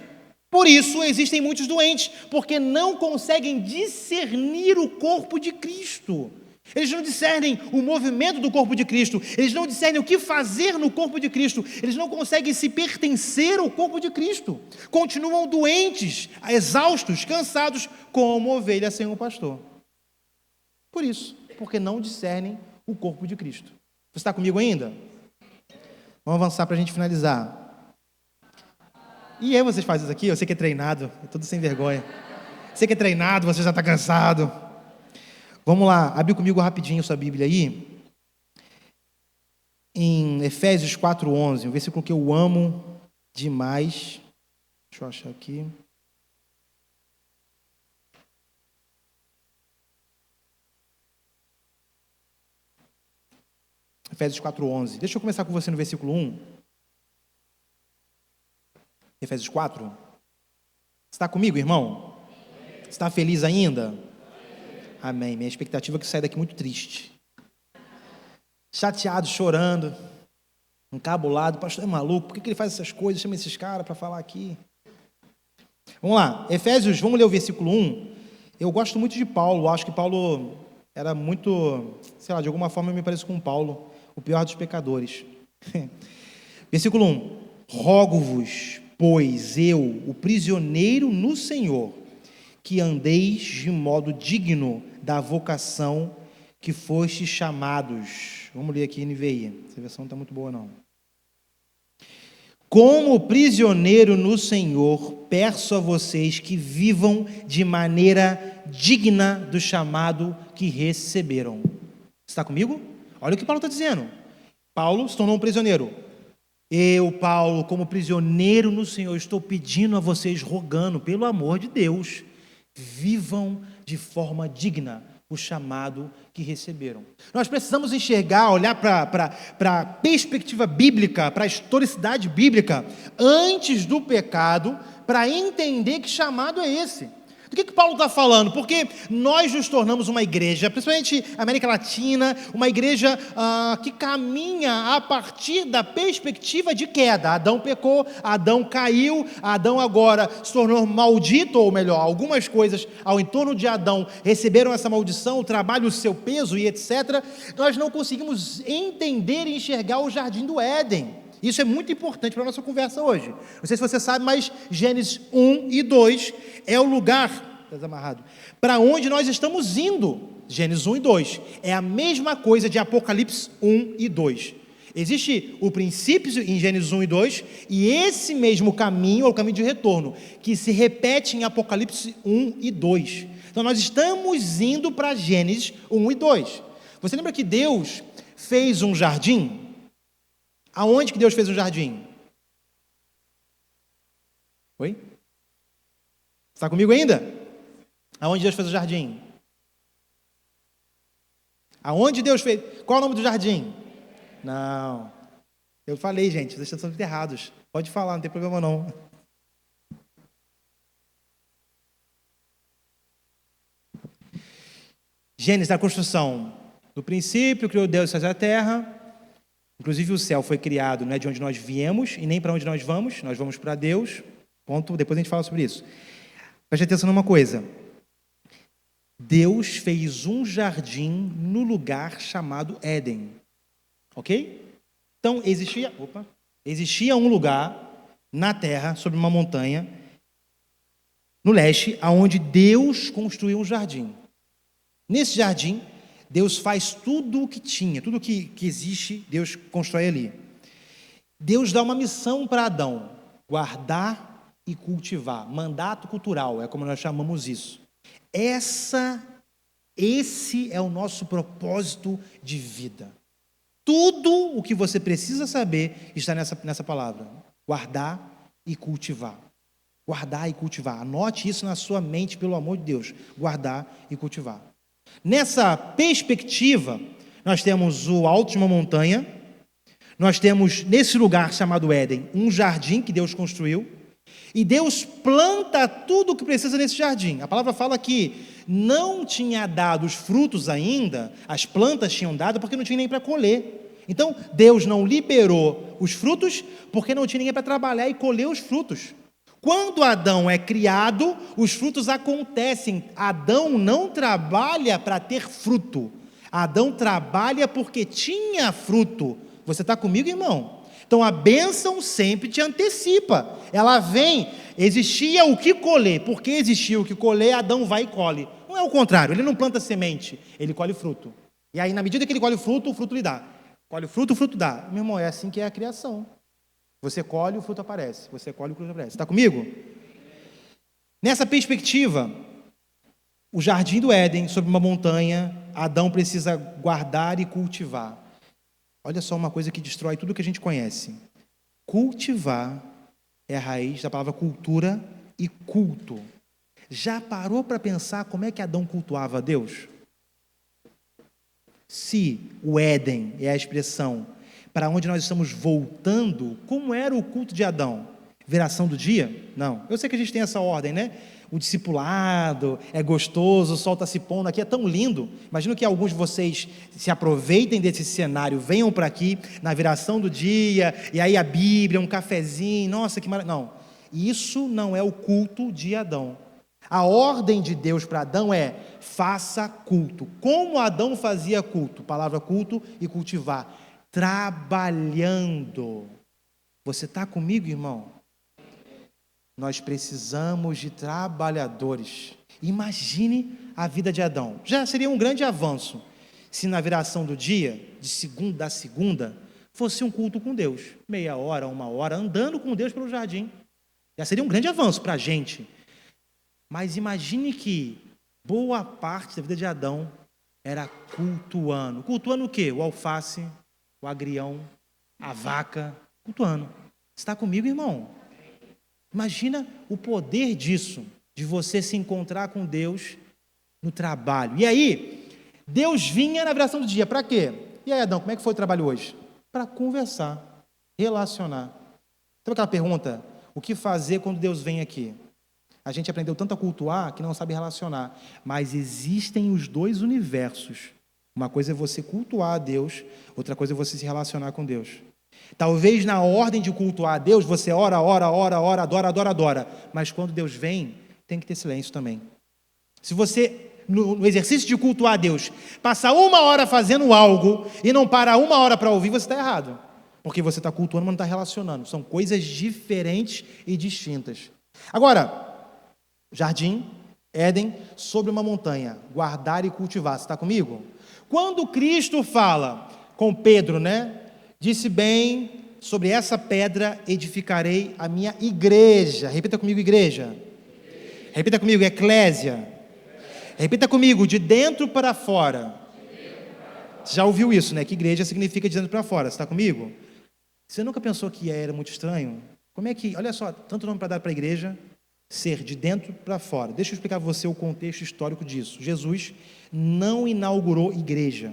Por isso existem muitos doentes, porque não conseguem discernir o corpo de Cristo. Eles não discernem o movimento do corpo de Cristo, eles não discernem o que fazer no corpo de Cristo, eles não conseguem se pertencer ao corpo de Cristo, continuam doentes, exaustos, cansados, como ovelhas sem um pastor. Por isso, porque não discernem o corpo de Cristo. Você está comigo ainda? Vamos avançar para a gente finalizar. E aí vocês fazem isso aqui, você que é treinado, é tudo sem vergonha. Você que é treinado, você já está cansado. Vamos lá, abre comigo rapidinho sua Bíblia aí, em Efésios 4:11, um versículo que eu amo demais. Deixa eu achar aqui. Efésios 4:11. Deixa eu começar com você no versículo 1. Efésios 4. Você está comigo, irmão? Você está feliz ainda? Amém. Minha expectativa é que saia daqui muito triste. Chateado, chorando, encabulado. Pastor é maluco, por que ele faz essas coisas? Chama esses caras para falar aqui. Vamos lá, Efésios, vamos ler o versículo 1. Eu gosto muito de Paulo, acho que Paulo era muito, sei lá, de alguma forma eu me pareço com Paulo, o pior dos pecadores. Versículo 1. Rogo-vos, pois eu, o prisioneiro no Senhor, que andeis de modo digno da vocação que fostes chamados. Vamos ler aqui NVI, essa versão não está muito boa não. Como prisioneiro no Senhor, peço a vocês que vivam de maneira digna do chamado que receberam. Está comigo? Olha o que Paulo está dizendo. Paulo se tornou um prisioneiro. Eu, Paulo, como prisioneiro no Senhor, estou pedindo a vocês, rogando, pelo amor de Deus, vivam de forma digna o chamado que receberam. Nós precisamos enxergar, olhar para a perspectiva bíblica, para a historicidade bíblica, antes do pecado, para entender que chamado é esse. Do que Paulo está falando? Porque nós nos tornamos uma igreja, principalmente América Latina, uma igreja que caminha a partir da perspectiva de queda. Adão pecou, Adão caiu, Adão agora se tornou maldito, ou melhor, algumas coisas ao entorno de Adão receberam essa maldição, o trabalho, o seu peso e etc. Nós não conseguimos entender e enxergar o jardim do Éden. Isso é muito importante para a nossa conversa hoje. Não sei se você sabe, mas Gênesis 1 e 2 é o lugar, desamarrado, para onde nós estamos indo. Gênesis 1 e 2 é a mesma coisa de Apocalipse 1 e 2. Existe o princípio em Gênesis 1 e 2 e esse mesmo caminho é o caminho de retorno, que se repete em Apocalipse 1 e 2. Então nós estamos indo para Gênesis 1 e 2. Você lembra que Deus fez um jardim? Aonde que Deus fez um jardim? Oi? Está comigo ainda? Aonde Deus fez o jardim? Aonde Deus fez? Qual é o nome do jardim? Não. Eu falei, gente, vocês estão errados. Pode falar, não tem problema não. Gênesis, a construção. No princípio, criou Deus os céus e a terra. Inclusive o céu foi criado, não é de onde nós viemos e nem para onde nós vamos para Deus. Ponto, depois a gente fala sobre isso. Preste atenção numa coisa. Deus fez um jardim no lugar chamado Éden. Ok? Então existia um lugar na terra, sobre uma montanha, no leste, aonde Deus construiu um jardim. Nesse jardim, Deus faz tudo o que tinha, tudo o que existe, Deus constrói ali. Deus dá uma missão para Adão: guardar e cultivar. Mandato cultural, é como nós chamamos isso. Esse é o nosso propósito de vida. Tudo o que você precisa saber está nessa palavra: guardar e cultivar. Guardar e cultivar. Anote isso na sua mente, pelo amor de Deus. Guardar e cultivar. Nessa perspectiva, nós temos o alto de uma montanha, nós temos, nesse lugar chamado Éden, um jardim que Deus construiu, e Deus planta tudo o que precisa nesse jardim. A palavra fala que não tinha dado os frutos ainda, as plantas tinham dado porque não tinha nem para colher. Então, Deus não liberou os frutos porque não tinha ninguém para trabalhar e colher os frutos. Quando Adão é criado, os frutos acontecem. Adão não trabalha para ter fruto. Adão trabalha porque tinha fruto. Você está comigo, irmão? Então a bênção sempre te antecipa. Ela vem, existia o que colher. Porque existia o que colher, Adão vai e colhe. Não é o contrário, ele não planta semente, ele colhe fruto. E aí, na medida que ele colhe o fruto lhe dá. Colhe o fruto dá. Meu irmão, é assim que é a criação. Você colhe, o fruto aparece. Você colhe, o fruto aparece. Está comigo? Nessa perspectiva, o jardim do Éden, sobre uma montanha, Adão precisa guardar e cultivar. Olha só uma coisa que destrói tudo que a gente conhece. Cultivar é a raiz da palavra cultura e culto. Já parou para pensar como é que Adão cultuava a Deus? Se o Éden é a expressão para onde nós estamos voltando, como era o culto de Adão? Viração do dia? Não. Eu sei que a gente tem essa ordem, né? O discipulado, é gostoso, o sol está se pondo aqui, é tão lindo. Imagino que alguns de vocês se aproveitem desse cenário, venham para aqui na viração do dia, e aí a Bíblia, um cafezinho, nossa, que maravilha. Não, isso não é o culto de Adão. A ordem de Deus para Adão é: faça culto. Como Adão fazia culto? Palavra culto e cultivar. Trabalhando. Você está comigo, irmão? Nós precisamos de trabalhadores. Imagine a vida de Adão. Já seria um grande avanço se na viração do dia, da segunda, fosse um culto com Deus. Meia hora, uma hora, andando com Deus pelo jardim. Já seria um grande avanço para a gente. Mas imagine que boa parte da vida de Adão era cultuando. Cultuando o quê? O alface, o agrião, a vaca. Cultuando. Está comigo, irmão? Imagina o poder disso, de você se encontrar com Deus no trabalho. E aí, Deus vinha na viração do dia. Para quê? E aí, Adão, como é que foi o trabalho hoje? Para conversar, relacionar. Sabe aquela pergunta? O que fazer quando Deus vem aqui? A gente aprendeu tanto a cultuar que não sabe relacionar. Mas existem os dois universos. Uma coisa é você cultuar a Deus, outra coisa é você se relacionar com Deus. Talvez na ordem de cultuar a Deus, você ora, adora. Mas quando Deus vem, tem que ter silêncio também. Se você, no exercício de cultuar a Deus, passar 1 hora fazendo algo e não para 1 hora para ouvir, você está errado. Porque você está cultuando, mas não está relacionando. São coisas diferentes e distintas. Agora, jardim, Éden, sobre uma montanha, guardar e cultivar. Você está comigo? Quando Cristo fala com Pedro, disse bem, sobre essa pedra edificarei a minha igreja. Repita comigo, igreja. Repita comigo, eclésia. Repita comigo, de dentro para fora. Você já ouviu isso, Que igreja significa de dentro para fora. Você está comigo? Você nunca pensou que era muito estranho? Como é que, olha só, tanto nome para dar para a igreja, ser de dentro para fora. Deixa eu explicar para você o contexto histórico disso. Jesus não inaugurou igreja,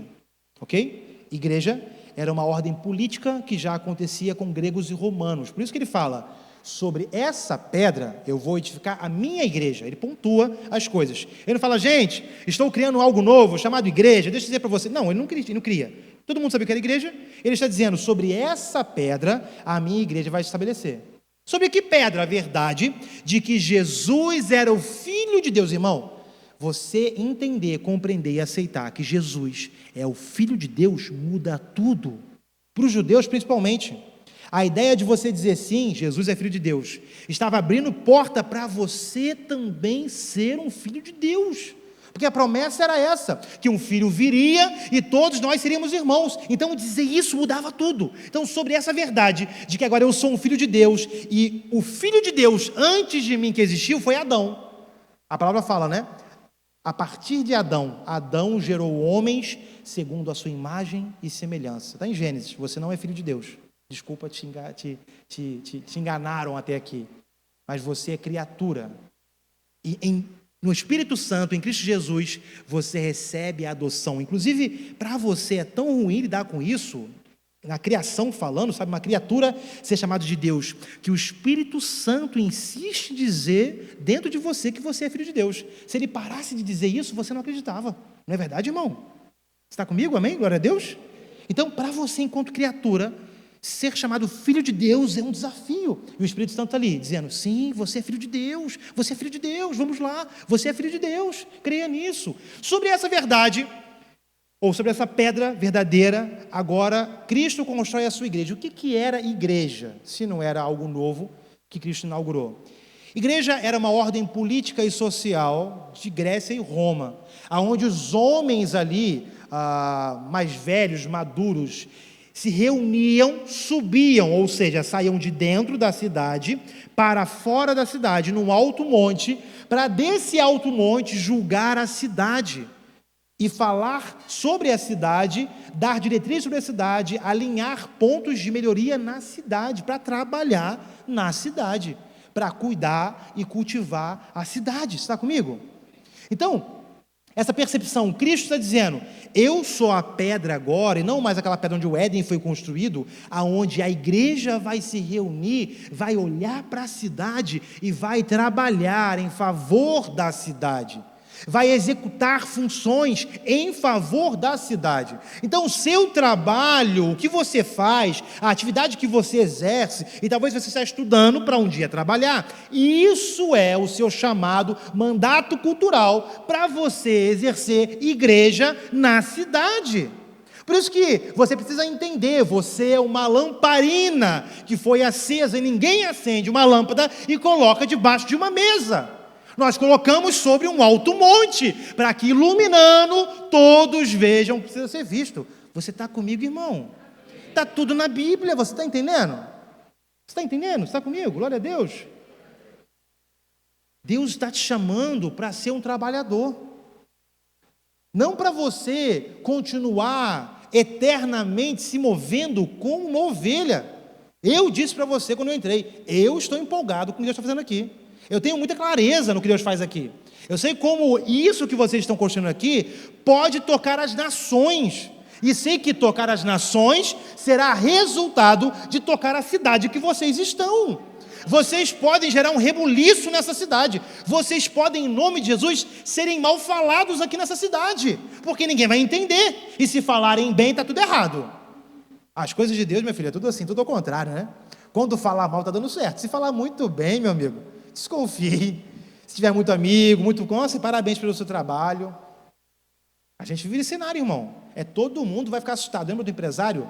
ok? Igreja era uma ordem política que já acontecia com gregos e romanos. Por isso que ele fala, sobre essa pedra eu vou edificar a minha igreja. Ele pontua as coisas. Ele não fala, gente, estou criando algo novo chamado igreja. Deixa eu dizer para você. Não, ele não cria. Todo mundo sabia que era igreja. Ele está dizendo, sobre essa pedra a minha igreja vai se estabelecer. Sobre que pedra? A verdade de que Jesus era o Filho de Deus, irmão. Você entender, compreender e aceitar que Jesus é o Filho de Deus muda tudo. Para os judeus, principalmente. A ideia de você dizer sim, Jesus é Filho de Deus, estava abrindo porta para você também ser um Filho de Deus. Porque a promessa era essa, que um filho viria e todos nós seríamos irmãos. Então dizer isso mudava tudo. Então sobre essa verdade de que agora eu sou um filho de Deus e o filho de Deus antes de mim que existiu foi Adão. A palavra fala, né? A partir de Adão, Adão gerou homens segundo a sua imagem e semelhança. Está em Gênesis, você não é filho de Deus. Desculpa, te enganaram até aqui. Mas você é criatura. E no Espírito Santo, em Cristo Jesus, você recebe a adoção. Inclusive, para você é tão ruim lidar com isso, na criação falando, sabe, uma criatura ser chamada de Deus, que o Espírito Santo insiste em dizer dentro de você que você é filho de Deus. Se ele parasse de dizer isso, você não acreditava. Não é verdade, irmão? Você está comigo? Amém? Glória a Deus? Então, para você, enquanto criatura, ser chamado filho de Deus é um desafio. E o Espírito Santo está ali, dizendo, sim, você é filho de Deus, você é filho de Deus, vamos lá, você é filho de Deus, creia nisso. Sobre essa verdade, ou sobre essa pedra verdadeira, agora Cristo constrói a sua igreja. O que era igreja, se não era algo novo que Cristo inaugurou? Igreja era uma ordem política e social de Grécia e Roma, onde os homens ali, mais velhos, maduros, se reuniam, subiam, ou seja, saíam de dentro da cidade para fora da cidade, num alto monte, para desse alto monte julgar a cidade e falar sobre a cidade, dar diretrizes sobre a cidade, alinhar pontos de melhoria na cidade, para trabalhar na cidade, para cuidar e cultivar a cidade. Está comigo? Então, essa percepção, Cristo está dizendo, eu sou a pedra agora, e não mais aquela pedra onde o Éden foi construído, aonde a igreja vai se reunir, vai olhar para a cidade e vai trabalhar em favor da cidade, vai executar funções em favor da cidade. Então o seu trabalho, o que você faz, a atividade que você exerce, e talvez você está estudando para um dia trabalhar, isso é o seu chamado mandato cultural para você exercer igreja na cidade. Por isso que você precisa entender, você é uma lamparina que foi acesa e ninguém acende uma lâmpada e coloca debaixo de uma mesa. Nós colocamos sobre um alto monte, para que iluminando, todos vejam o que precisa ser visto. Você está comigo, irmão? Está tudo na Bíblia, você está entendendo? Você está entendendo? Você está comigo? Glória a Deus. Deus está te chamando para ser um trabalhador. Não para você continuar eternamente se movendo como uma ovelha. Eu disse para você quando eu entrei, eu estou empolgado com o que Deus está fazendo aqui. Eu tenho muita clareza no que Deus faz aqui. Eu sei como isso que vocês estão construindo aqui pode tocar as nações. E sei que tocar as nações será resultado de tocar a cidade que vocês estão. Vocês podem gerar um rebuliço nessa cidade. Vocês podem, em nome de Jesus, serem mal falados aqui nessa cidade. Porque ninguém vai entender. E se falarem bem, está tudo errado. As coisas de Deus, minha filha, é tudo assim, tudo ao contrário, né? Quando falar mal, está dando certo. Se falar muito bem, meu amigo, desconfie. Se tiver muito amigo, muito... Nossa, parabéns pelo seu trabalho. A gente vive esse cenário, irmão. Todo mundo vai ficar assustado. Lembra do empresário?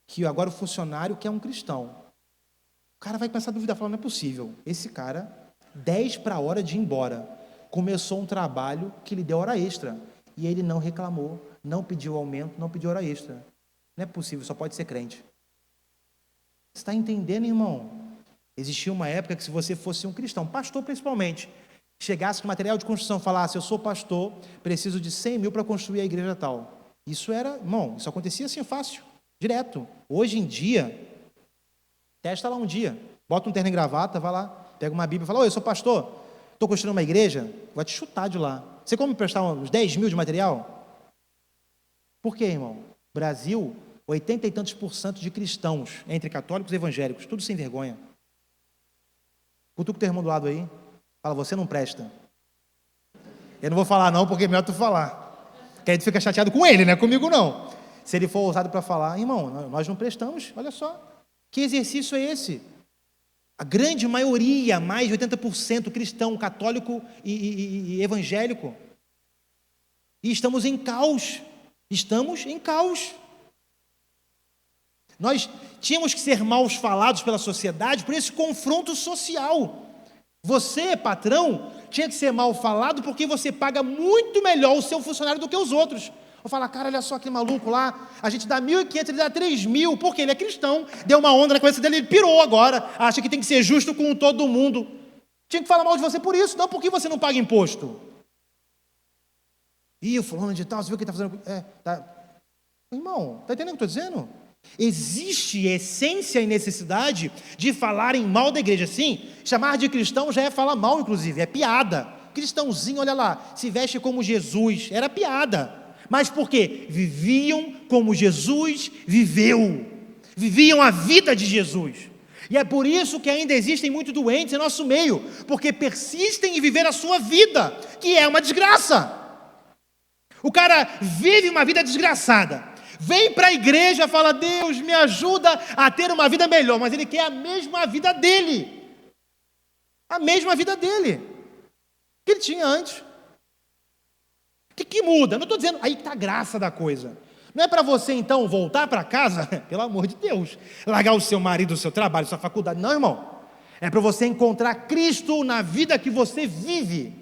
Que agora o funcionário quer um cristão. O cara vai começar a duvidar, falar, não é possível. Esse cara, 10 para a hora de ir embora, começou um trabalho que lhe deu hora extra. E ele não reclamou, não pediu aumento, não pediu hora extra. Não é possível, só pode ser crente. Você está entendendo, irmão? Existia uma época que se você fosse um cristão, pastor principalmente, chegasse com material de construção, falasse, eu sou pastor, preciso de 100 mil para construir a igreja tal. Isso era, irmão, isso acontecia assim fácil, direto. Hoje em dia, testa lá um dia, bota um terno e gravata, vai lá, pega uma Bíblia e fala, oi, eu sou pastor, estou construindo uma igreja, vai te chutar de lá. Você como me prestar uns 10 mil de material? Por quê, irmão? Brasil, 80 e tantos% de cristãos, entre católicos e evangélicos, tudo sem vergonha. Cutuca o teu irmão do lado aí, fala, você não presta. Eu não vou falar não, porque é melhor tu falar. Que aí tu fica chateado com ele, né? Comigo não. Se ele for ousado para falar, irmão, nós não prestamos, olha só. Que exercício é esse? A grande maioria, mais de 80% cristão, católico e evangélico. E estamos em caos. Estamos em caos. Nós tínhamos que ser mal falados pela sociedade por esse confronto social. Você, patrão, tinha que ser mal falado porque você paga muito melhor o seu funcionário do que os outros. Vou falar, cara, olha só aquele maluco lá, a gente dá 1.500, ele dá 3.000, porque ele é cristão, deu uma onda na cabeça dele, ele pirou agora, acha que tem que ser justo com todo mundo. Tinha que falar mal de você por isso, não porque você não paga imposto. Ih, o fulano de tal, você viu o que ele está fazendo? Irmão, está entendendo o que eu estou dizendo? Existe essência e necessidade de falarem mal da igreja. Sim, chamar de cristão já é falar mal, inclusive, é piada. Cristãozinho, olha lá, se veste como Jesus, era piada. Mas por quê? Viviam como Jesus viveu. Viviam a vida de Jesus. E é por isso que ainda existem muitos doentes em nosso meio, porque persistem em viver a sua vida, que é uma desgraça. O cara vive uma vida desgraçada, vem para a igreja, fala, Deus me ajuda a ter uma vida melhor, mas ele quer a mesma vida dele, a mesma vida dele, que ele tinha antes. O que muda? Não estou dizendo, aí que está a graça da coisa. Não é para você então voltar para casa, pelo amor de Deus, largar o seu marido, o seu trabalho, sua faculdade, não, irmão. É para você encontrar Cristo na vida que você vive.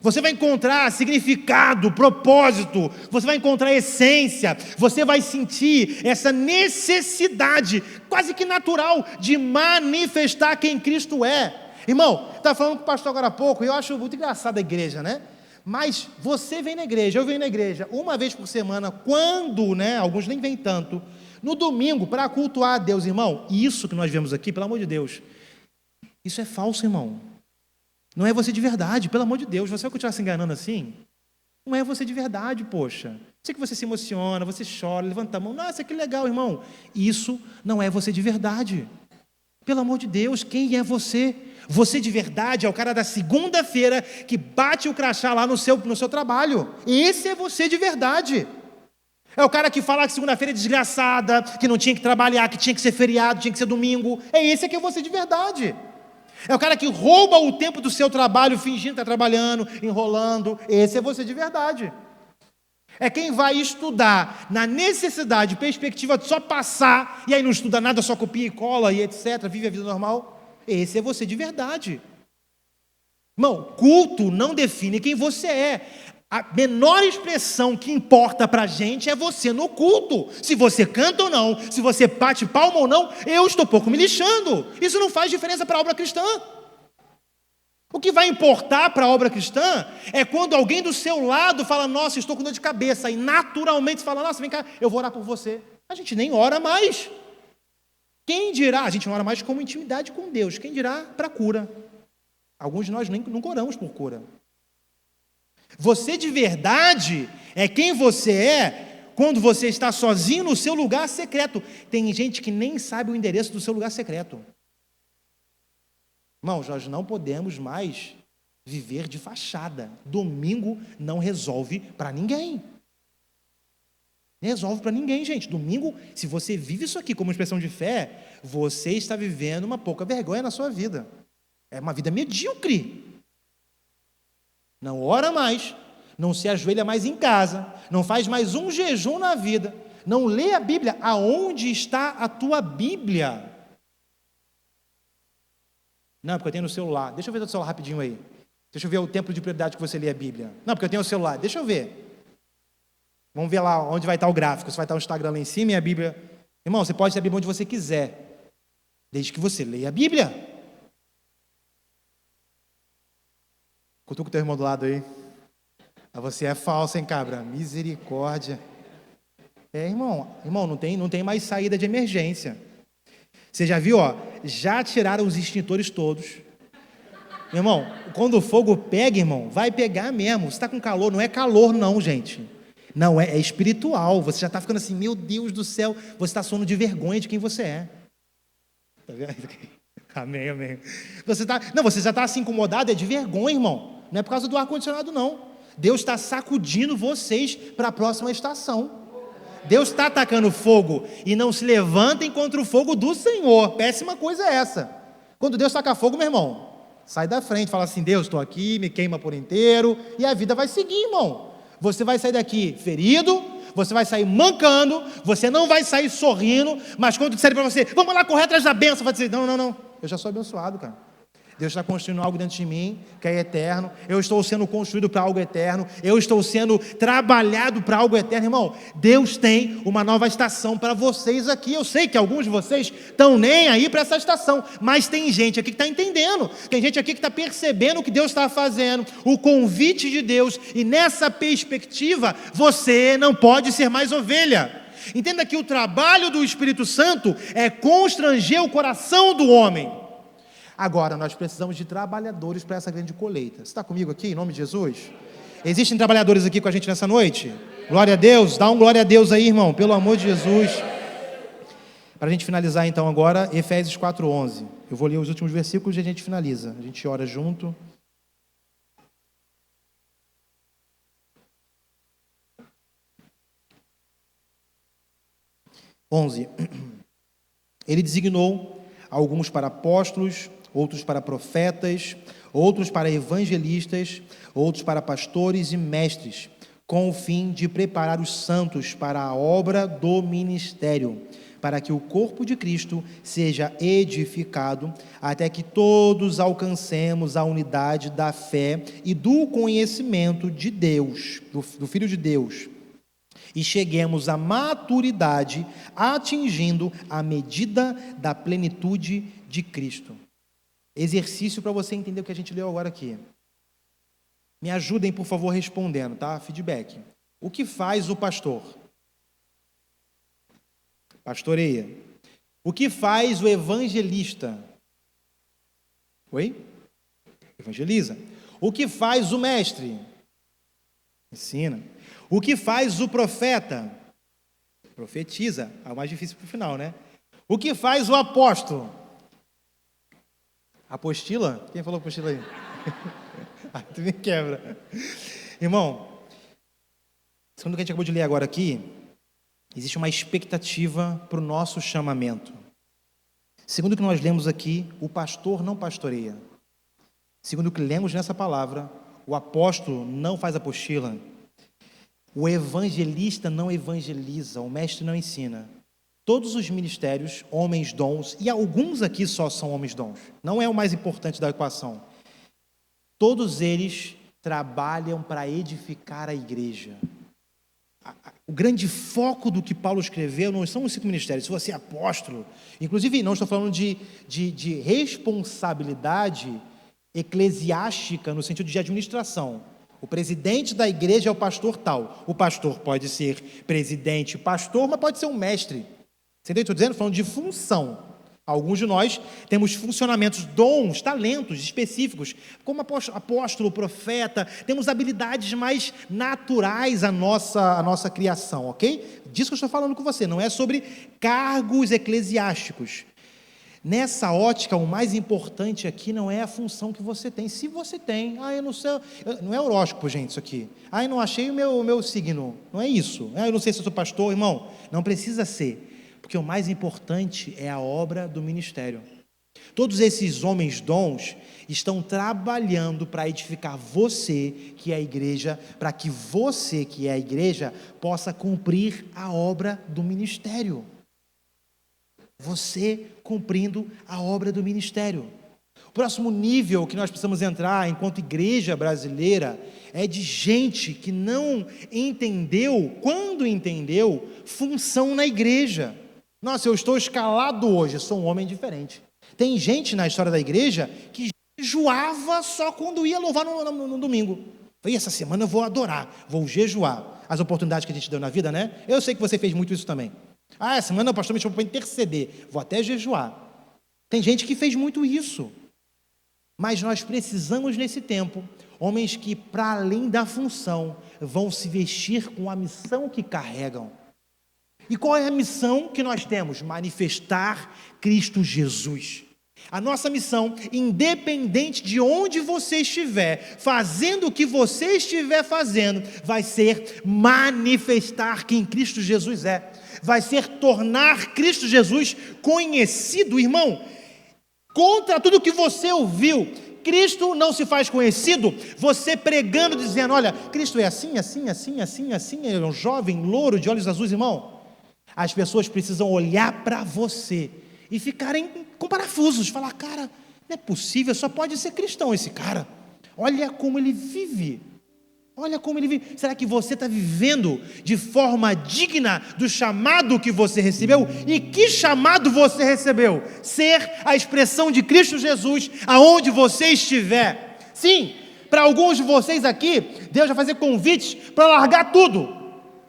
Você vai encontrar significado, propósito, você vai encontrar essência, você vai sentir essa necessidade quase que natural de manifestar quem Cristo é. Irmão, estava falando com o pastor agora há pouco, e eu acho muito engraçado a igreja, né? Mas você vem na igreja, eu venho na igreja uma vez por semana, quando, né, alguns nem vêm tanto, no domingo, para cultuar a Deus, irmão. Isso que nós vemos aqui, pelo amor de Deus, isso é falso, irmão. Não é você de verdade, pelo amor de Deus. Você vai continuar se enganando assim? Não é você de verdade, poxa. Sei que você se emociona, você chora, levanta a mão. Nossa, que legal, irmão. Isso não é você de verdade. Pelo amor de Deus, quem é você? Você de verdade é o cara da segunda-feira que bate o crachá lá no seu trabalho. Esse é você de verdade. É o cara que fala que segunda-feira é desgraçada, que não tinha que trabalhar, que tinha que ser feriado, tinha que ser domingo. Esse que é você de verdade. É o cara que rouba o tempo do seu trabalho, fingindo que está trabalhando, enrolando. Esse é você de verdade. É quem vai estudar na necessidade, perspectiva de só passar, e aí não estuda nada, só copia e cola e etc., vive a vida normal. Esse é você de verdade. Irmão, culto não define quem você é. A menor expressão que importa para a gente é você no culto. Se você canta ou não, se você bate palma ou não, eu estou pouco me lixando. Isso não faz diferença para a obra cristã. O que vai importar para a obra cristã é quando alguém do seu lado fala, nossa, estou com dor de cabeça, e naturalmente você fala, nossa, vem cá, eu vou orar por você. A gente nem ora mais. Quem dirá, a gente não ora mais como intimidade com Deus, quem dirá para cura. Alguns de nós nunca oramos por cura. Você de verdade é quem você é quando você está sozinho no seu lugar secreto. Tem gente que nem sabe o endereço do seu lugar secreto. Irmãos, nós não podemos mais viver de fachada. Domingo não resolve para ninguém. Não resolve para ninguém, gente. Domingo, se você vive isso aqui como expressão de fé, você está vivendo uma pouca vergonha na sua vida. É uma vida medíocre. Não ora mais, não se ajoelha mais em casa, não faz mais um jejum na vida, não lê a Bíblia. Aonde está a tua Bíblia? Não, porque eu tenho no celular. Deixa eu ver o celular rapidinho aí. Deixa eu ver o tempo de prioridade que você lê a Bíblia. Não, porque eu tenho o celular. Deixa eu ver. Vamos ver lá onde vai estar o gráfico. Se vai estar o Instagram lá em cima e a Bíblia. Irmão, você pode ter a Bíblia onde você quiser, desde que você leia a Bíblia. Cutuca o teu irmão do lado aí. Você é falso, hein, cabra? Misericórdia. Irmão, não tem mais saída de emergência. Você já viu, já tiraram os extintores todos. Meu irmão, quando o fogo pega, irmão, vai pegar mesmo. Você está com calor, não é calor não, gente. Não, é espiritual. Você já está ficando assim, meu Deus do céu, você está soando de vergonha de quem você é. Tá vendo? Amém. Você já está assim incomodado, é de vergonha, irmão. Não é por causa do ar-condicionado, não. Deus está sacudindo vocês para a próxima estação. Deus está atacando fogo e não se levantem contra o fogo do Senhor. Péssima coisa é essa. Quando Deus taca fogo, meu irmão, sai da frente, fala assim, Deus, estou aqui, me queima por inteiro, e a vida vai seguir, irmão. Você vai sair daqui ferido, você vai sair mancando, você não vai sair sorrindo, mas quando disserem para você, vamos lá correr atrás da bênção, vai dizer, não, eu já sou abençoado, cara. Deus está construindo algo dentro de mim que é eterno, eu estou sendo construído para algo eterno, eu estou sendo trabalhado para algo eterno. Irmão, Deus tem uma nova estação para vocês aqui. Eu sei que alguns de vocês estão nem aí para essa estação, mas tem gente aqui que está entendendo, tem gente aqui que está percebendo o que Deus está fazendo, o convite de Deus, e nessa perspectiva, você não pode ser mais ovelha. Entenda que o trabalho do Espírito Santo é constranger o coração do homem. Agora, nós precisamos de trabalhadores para essa grande colheita. Você está comigo aqui, em nome de Jesus? Existem trabalhadores aqui com a gente nessa noite? Glória a Deus, dá um glória a Deus aí, irmão, pelo amor de Jesus. Para a gente finalizar então agora, Efésios 4:11. Eu vou ler os últimos versículos e a gente finaliza. A gente ora junto. Ele designou alguns para apóstolos, outros para profetas, outros para evangelistas, outros para pastores e mestres, com o fim de preparar os santos para a obra do ministério, para que o corpo de Cristo seja edificado, até que todos alcancemos a unidade da fé e do conhecimento de Deus, do Filho de Deus, e cheguemos à maturidade, atingindo a medida da plenitude de Cristo. Exercício para você entender o que a gente leu agora aqui. Me ajudem, por favor, respondendo, tá? Feedback. O que faz o pastor? Pastoreia. O que faz o evangelista? Oi? Evangeliza. O que faz o mestre? Ensina. O que faz o profeta? Profetiza. É o mais difícil para o final, né? O que faz o apóstolo? Apostila? Quem falou apostila aí? Ah, tu me quebra. Irmão, segundo o que a gente acabou de ler agora aqui, existe uma expectativa para o nosso chamamento. Segundo o que nós lemos aqui, o pastor não pastoreia. Segundo o que lemos nessa palavra, o apóstolo não faz apostila. O evangelista não evangeliza, o mestre não ensina. Todos os ministérios, homens dons, e alguns aqui só são homens dons, não é o mais importante da equação. Todos eles trabalham para edificar a igreja. O grande foco do que Paulo escreveu não são os 5 ministérios. Se você é apóstolo, inclusive não estou falando de responsabilidade eclesiástica no sentido de administração. O presidente da igreja é o pastor tal. O pastor pode ser presidente, pastor, mas pode ser um mestre. Você entende o que eu estou dizendo? Falando de função. Alguns de nós temos funcionamentos, dons, talentos específicos, como apóstolo, profeta, temos habilidades mais naturais à nossa criação, ok? Disso que eu estou falando com você, não é sobre cargos eclesiásticos. Nessa ótica, o mais importante aqui não é a função que você tem. Se você tem, eu não sei, não é horóscopo, gente, isso aqui. Eu não achei o meu signo, não é isso. Eu não sei se eu sou pastor, irmão, não precisa ser. Porque o mais importante é a obra do ministério. Todos esses homens dons estão trabalhando para edificar você, que é a igreja, para que você, que é a igreja, possa cumprir a obra do ministério. Você cumprindo a obra do ministério. O próximo nível que nós precisamos entrar enquanto igreja brasileira é de gente que não entendeu, quando entendeu, função na igreja. Nossa, eu estou escalado hoje, sou um homem diferente. Tem gente na história da igreja que jejuava só quando ia louvar no domingo. Falei, essa semana eu vou adorar, vou jejuar. As oportunidades que a gente deu na vida, né? Eu sei que você fez muito isso também. Essa semana o pastor me chamou para interceder, vou até jejuar. Tem gente que fez muito isso. Mas nós precisamos nesse tempo, homens que para além da função, vão se vestir com a missão que carregam. E qual é a missão que nós temos? Manifestar Cristo Jesus. A nossa missão, independente de onde você estiver, fazendo o que você estiver fazendo, vai ser manifestar quem Cristo Jesus é. Vai ser tornar Cristo Jesus conhecido, irmão. Contra tudo que você ouviu, Cristo não se faz conhecido, você pregando, dizendo, olha, Cristo é assim, assim, assim, assim, assim, é um jovem louro de olhos azuis, irmão. As pessoas precisam olhar para você e ficarem com parafusos, falar, cara, Não é possível, só pode ser cristão esse cara. Olha como ele vive. Olha como ele vive. Será que você está vivendo de forma digna do chamado que você recebeu? E que chamado você recebeu? Ser a expressão de Cristo Jesus aonde você estiver. Sim, para alguns de vocês aqui, Deus vai fazer convites para largar tudo.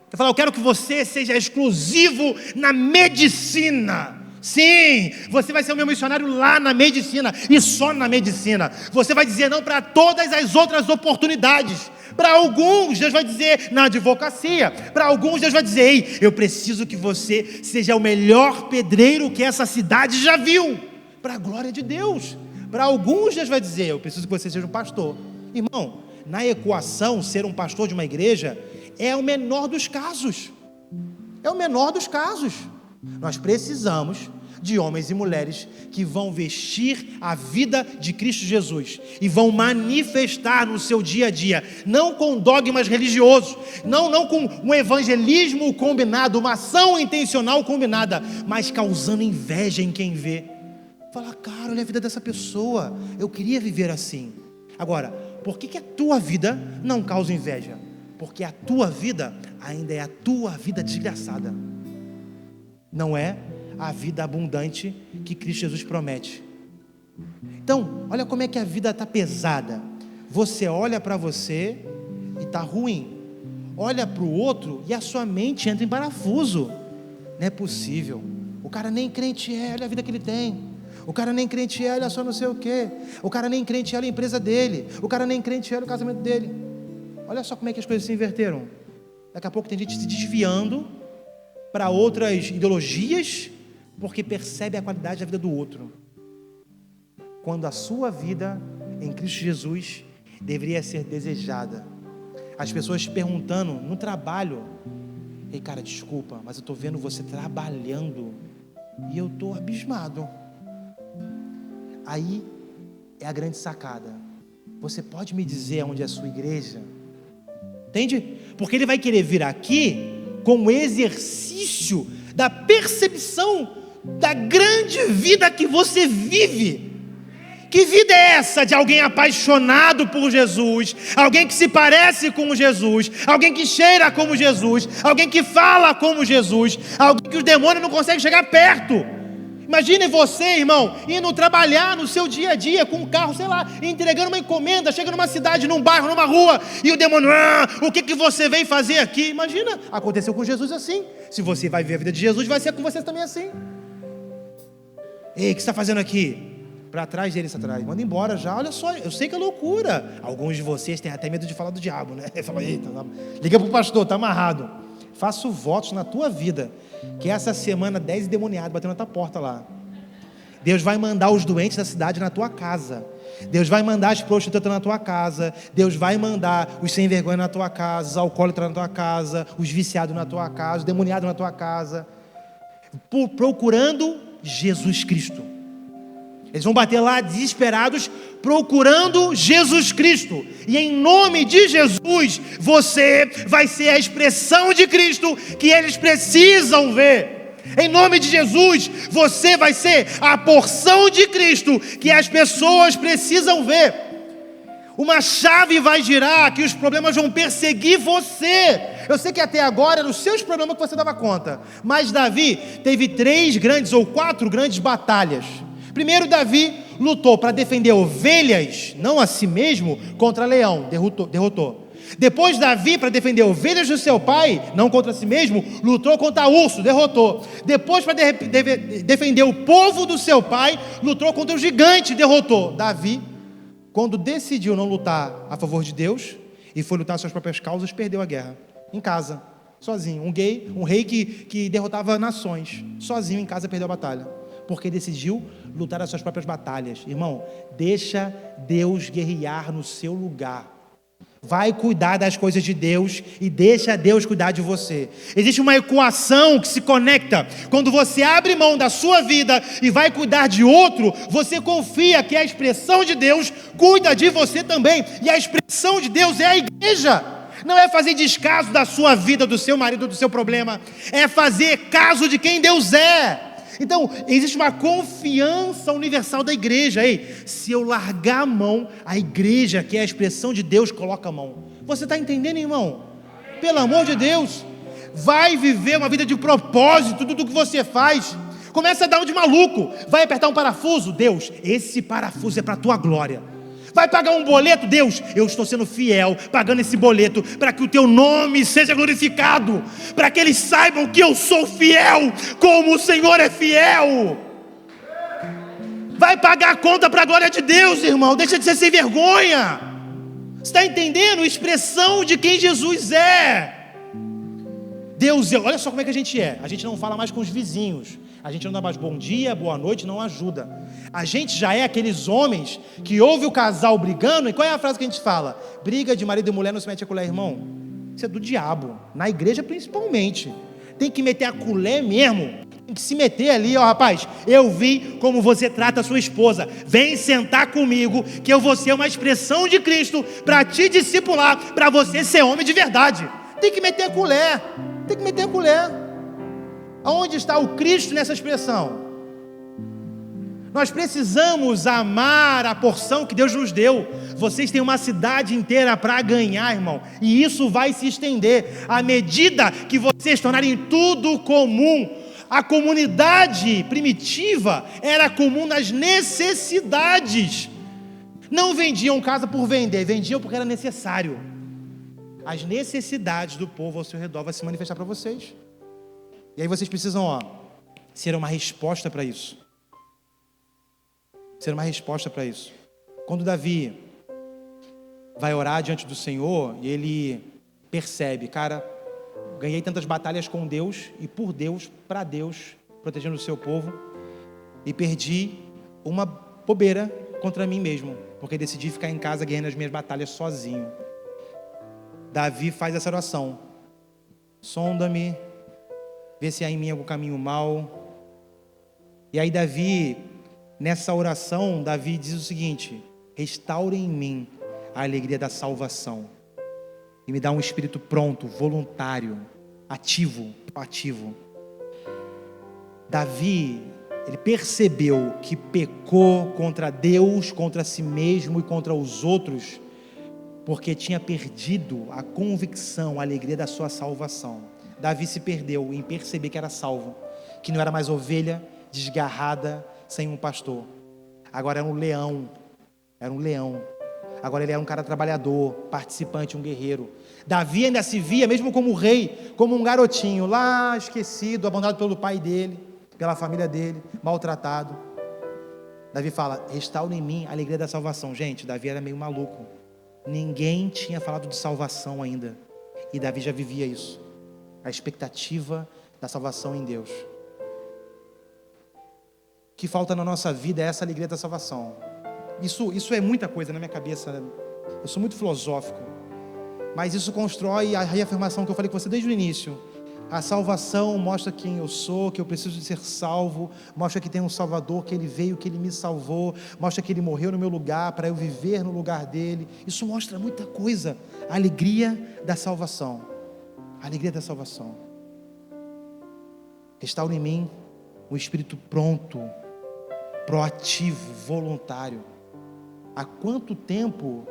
Vai falar, eu quero que você seja exclusivo na medicina. Sim, você vai ser o meu missionário lá na medicina e só na medicina. Você vai dizer não para todas as outras oportunidades. Para alguns Deus vai dizer na advocacia. Para alguns Deus vai dizer, ei, eu preciso que você seja o melhor pedreiro que essa cidade já viu. Para a glória de Deus. Para alguns Deus vai dizer, eu preciso que você seja um pastor. Irmão, na equação, ser um pastor de uma igreja é o menor dos casos. É o menor dos casos. Nós precisamos de homens e mulheres que vão vestir a vida de Cristo Jesus e vão manifestar no seu dia a dia, não com dogmas religiosos, não com um evangelismo combinado, uma ação intencional combinada, mas causando inveja em quem vê. Fala, cara, olha a vida dessa pessoa, eu queria viver assim. Agora, por que a tua vida não causa inveja? Porque a tua vida ainda é a tua vida desgraçada. Não é a vida abundante que Cristo Jesus promete. Então, olha como é que a vida está pesada. Você olha para você e está ruim. Olha para o outro e a sua mente entra em parafuso. Não é possível. O cara nem crente é, olha a vida que ele tem. O cara nem crente é, olha só não sei o quê. O cara nem crente é, olha a empresa dele. O cara nem crente é, olha o casamento dele. Olha só como é que as coisas se inverteram. Daqui a pouco tem gente se desviando para outras ideologias, porque percebe a qualidade da vida do outro, quando a sua vida em Cristo Jesus deveria ser desejada. As pessoas te perguntando no trabalho, ei cara, desculpa, mas eu estou vendo você trabalhando e eu estou abismado. Aí é a grande sacada. Você pode me dizer onde é a sua igreja? Entende? Porque ele vai querer vir aqui como exercício da percepção da grande vida que você vive. Que vida é essa de alguém apaixonado por Jesus, alguém que se parece com Jesus, alguém que cheira como Jesus, alguém que fala como Jesus, alguém que os demônios não conseguem chegar perto? Imagine você, irmão, indo trabalhar no seu dia a dia com um carro, sei lá, entregando uma encomenda, chega numa cidade, num bairro, numa rua, e o demônio, o que você veio fazer aqui? Imagina, aconteceu com Jesus assim. Se você vai ver a vida de Jesus, vai ser com você também assim. Ei, o que você está fazendo aqui? Para trás dele, atrás, manda embora já, olha só, eu sei que é loucura. Alguns de vocês têm até medo de falar do diabo, né? Fala, eita, liga para o pastor, está amarrado. Faço votos na tua vida, que essa semana 10 endemoniados batendo na tua porta lá. Deus vai mandar os doentes da cidade na tua casa. Deus vai mandar as prostitutas na tua casa. Deus vai mandar os sem vergonha na tua casa, os alcoólatras na tua casa, os viciados na tua casa, os demoniados na tua casa, procurando Jesus Cristo. Eles vão bater lá desesperados, procurando Jesus Cristo. E em nome de Jesus, você vai ser a expressão de Cristo que eles precisam ver. Em nome de Jesus, você vai ser a porção de Cristo que as pessoas precisam ver. Uma chave vai girar, que os problemas vão perseguir você. Eu sei que até agora eram os seus problemas que você dava conta. Mas Davi teve 3 grandes ou 4 grandes batalhas. Primeiro, Davi lutou para defender ovelhas, não a si mesmo, contra leão, derrotou. Depois, Davi, para defender ovelhas do seu pai, não contra si mesmo, lutou contra urso, derrotou. Depois, para defender o povo do seu pai, lutou contra o gigante, derrotou. Davi, quando decidiu não lutar a favor de Deus e foi lutar suas próprias causas, perdeu a guerra, em casa, sozinho. Um rei que derrotava nações, sozinho em casa perdeu a batalha, porque decidiu lutar as suas próprias batalhas. Irmão, deixa Deus guerrear no seu lugar. Vai cuidar das coisas de Deus e deixa Deus cuidar de você. Existe uma equação que se conecta. Quando você abre mão da sua vida e vai cuidar de outro, você confia que a expressão de Deus cuida de você também. E a expressão de Deus é a igreja. Não é fazer descaso da sua vida, do seu marido, do seu problema. É fazer caso de quem Deus é. Então, existe uma confiança universal da igreja. Ei, se eu largar a mão, a igreja, que é a expressão de Deus, coloca a mão. Você está entendendo, irmão? Pelo amor de Deus, vai viver uma vida de propósito, tudo que você faz. Começa a dar um de maluco, vai apertar um parafuso, Deus, esse parafuso é para a tua glória. Vai pagar um boleto, Deus, eu estou sendo fiel, pagando esse boleto, para que o teu nome seja glorificado, para que eles saibam que eu sou fiel, como o Senhor é fiel. Vai pagar a conta para a glória de Deus, irmão, deixa de ser sem vergonha. Você está entendendo? Expressão de quem Jesus é. Deus, olha só como é que a gente não fala mais com os vizinhos, a gente não dá mais bom dia, boa noite, não ajuda. A gente já é aqueles homens que ouve o casal brigando, e qual é a frase que a gente fala? Briga de marido e mulher não se mete a colher, irmão. Isso é do diabo, na igreja principalmente. Tem que meter a colher mesmo, tem que se meter ali, ó rapaz, eu vi como você trata a sua esposa, vem sentar comigo, que eu vou ser uma expressão de Cristo, para te discipular, para você ser homem de verdade. Tem que meter a colher, tem que meter a colher. Aonde está o Cristo nessa expressão? Nós precisamos amar a porção que Deus nos deu. Vocês têm uma cidade inteira para ganhar, irmão, e isso vai se estender à medida que vocês tornarem tudo comum. A comunidade primitiva era comum nas necessidades. Não vendiam casa por vender, vendiam porque era necessário. As necessidades do povo ao seu redor vão se manifestar para vocês. E aí vocês precisam, ser uma resposta para isso. Ser uma resposta para isso. Quando Davi vai orar diante do Senhor, e ele percebe, cara, ganhei tantas batalhas com Deus, e por Deus, para Deus, protegendo o seu povo, e perdi uma bobeira contra mim mesmo, porque decidi ficar em casa ganhando as minhas batalhas sozinho. Davi faz essa oração: sonda-me, vê se há em mim algum caminho mau. E aí Davi, nessa oração, Davi diz o seguinte: restaure em mim a alegria da salvação, e me dá um espírito pronto, voluntário, ativo. Davi, ele percebeu que pecou contra Deus, contra si mesmo e contra os outros, porque tinha perdido a convicção, a alegria da sua salvação. Davi se perdeu em perceber que era salvo, que não era mais ovelha desgarrada sem um pastor. Agora era um leão. Agora ele era um cara trabalhador, participante, um guerreiro. Davi ainda se via, mesmo como rei, como um garotinho lá esquecido, abandonado pelo pai dele, pela família dele, maltratado. Davi fala: restaura em mim a alegria da salvação. Gente, Davi era meio maluco. Ninguém tinha falado de salvação ainda, e Davi já vivia isso, a expectativa da salvação em Deus. O que falta na nossa vida é essa alegria da salvação. Isso é muita coisa na minha cabeça. Eu sou muito filosófico, mas isso constrói a reafirmação que eu falei com você desde o início. A salvação mostra quem eu sou, que eu preciso de ser salvo, mostra que tem um Salvador, que Ele veio, que Ele me salvou, mostra que Ele morreu no meu lugar, para eu viver no lugar dele. Isso mostra muita coisa. A alegria da salvação. A alegria da salvação. Restaura em mim um espírito pronto, proativo, voluntário. Há quanto tempo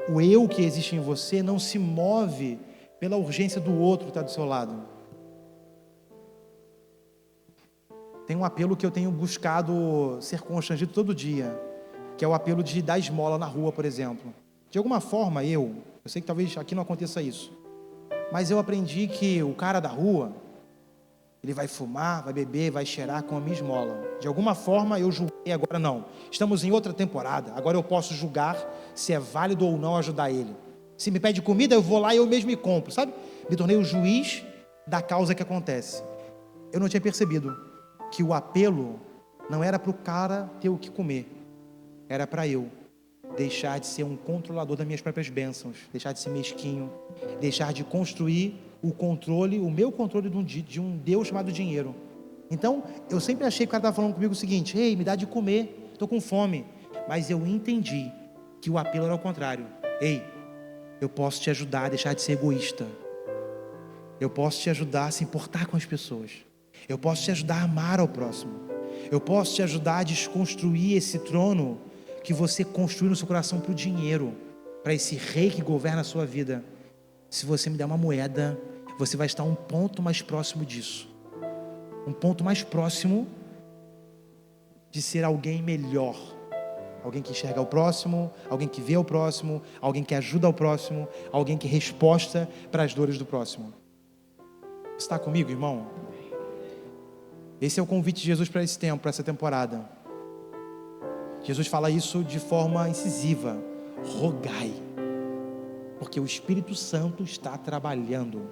o eu que existe em você não se move pela urgência do outro que está do seu lado? Tem um apelo que eu tenho buscado ser constrangido todo dia, que é o apelo de dar esmola na rua, por exemplo. De alguma forma eu sei que talvez aqui não aconteça isso, mas eu aprendi que o cara da rua, ele vai fumar, vai beber, vai cheirar com a minha esmola. De alguma forma eu julguei, agora não. Estamos em outra temporada, agora eu posso julgar se é válido ou não ajudar ele. Se me pede comida, eu vou lá e eu mesmo me compro, sabe? Me tornei o juiz da causa que acontece. Eu não tinha percebido que o apelo não era para o cara ter o que comer, era para eu deixar de ser um controlador das minhas próprias bênçãos, deixar de ser mesquinho, deixar de construir o meu controle de um Deus chamado dinheiro. Então, eu sempre achei que o cara estava falando comigo o seguinte: ei, me dá de comer, estou com fome. Mas eu entendi que o apelo era ao contrário. Ei, eu posso te ajudar a deixar de ser egoísta. Eu posso te ajudar a se importar com as pessoas. Eu posso te ajudar a amar ao próximo. Eu posso te ajudar a desconstruir esse trono que você construiu no seu coração para o dinheiro, para esse rei que governa a sua vida. Se você me der uma moeda, você vai estar um ponto mais próximo disso. Um ponto mais próximo de ser alguém melhor. Alguém que enxerga o próximo, alguém que vê o próximo, alguém que ajuda o próximo, alguém que resposta para as dores do próximo. Você está comigo, irmão? Esse é o convite de Jesus para esse tempo, para essa temporada. Jesus fala isso de forma incisiva: rogai, porque o Espírito Santo está trabalhando.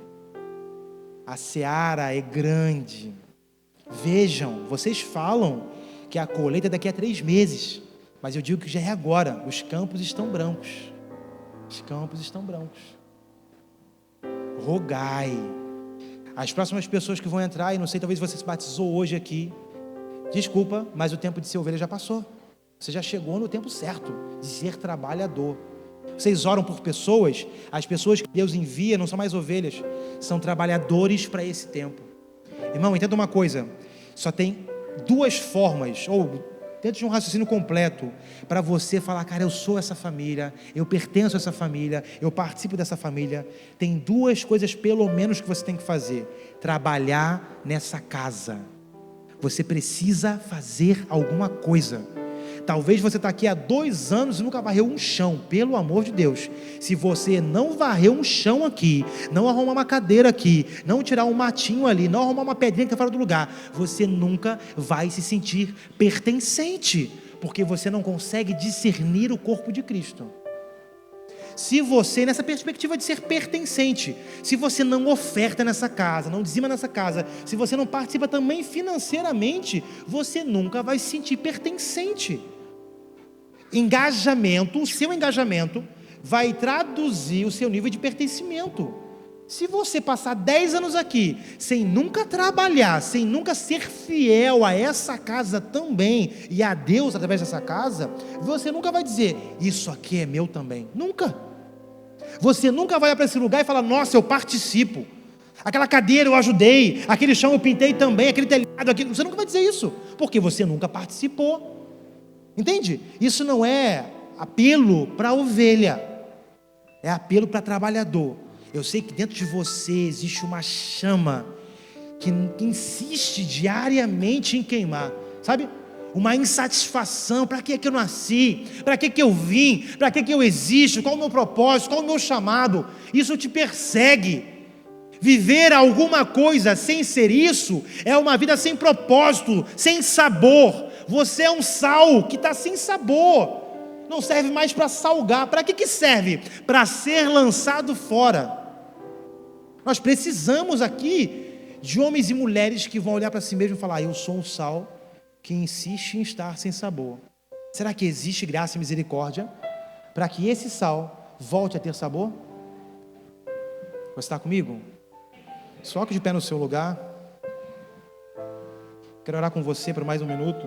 A seara é grande. Vejam, vocês falam que a colheita é daqui a 3 meses, mas eu digo que já é agora. Os campos estão brancos. Os campos estão brancos. Rogai. As próximas pessoas que vão entrar, e não sei, talvez você se batizou hoje aqui, desculpa, mas o tempo de ser ovelha já passou. Você já chegou no tempo certo de ser trabalhador. Vocês oram por pessoas, as pessoas que Deus envia não são mais ovelhas, são trabalhadores para esse tempo. Irmão, entenda uma coisa: só tem 2 formas, ou dentro de um raciocínio completo, para você falar, cara, eu sou essa família, eu pertenço a essa família, eu participo dessa família. Tem 2 coisas pelo menos que você tem que fazer: trabalhar nessa casa. Você precisa fazer alguma coisa. Talvez você está aqui há 2 anos e nunca varreu um chão. Pelo amor de Deus, se você não varreu um chão aqui, não arrumar uma cadeira aqui, não tirar um matinho ali, não arrumar uma pedrinha que está fora do lugar, você nunca vai se sentir pertencente, porque você não consegue discernir o corpo de Cristo. Se você, nessa perspectiva de ser pertencente, se você não oferta nessa casa, não dizima nessa casa, se você não participa também financeiramente, você nunca vai se sentir pertencente. Engajamento, o seu engajamento vai traduzir o seu nível de pertencimento. Se você passar 10 anos aqui sem nunca trabalhar, sem nunca ser fiel a essa casa também e a Deus através dessa casa, você nunca vai dizer, isso aqui é meu também. Nunca. Você nunca vai para esse lugar e falar, nossa, eu participo. Aquela cadeira eu ajudei, aquele chão eu pintei também, aquele telhado, aquilo. Você nunca vai dizer isso, porque você nunca participou. Entende? Isso não é apelo para ovelha, é apelo para trabalhador. Eu sei que dentro de você existe uma chama que insiste diariamente em queimar, sabe? Uma insatisfação: para que eu nasci? Para que eu vim? Para que eu existo? Qual o meu propósito? Qual o meu chamado? Isso te persegue. Viver alguma coisa sem ser isso é uma vida sem propósito, sem sabor. Você é um sal que está sem sabor, não serve mais para salgar. Para que serve? Para ser lançado fora. Nós precisamos aqui de homens e mulheres que vão olhar para si mesmos e falar, eu sou um sal que insiste em estar sem sabor. Será que existe graça e misericórdia para que esse sal volte a ter sabor? Você está comigo? Coloque de pé no seu lugar. Quero orar com você por mais um minuto.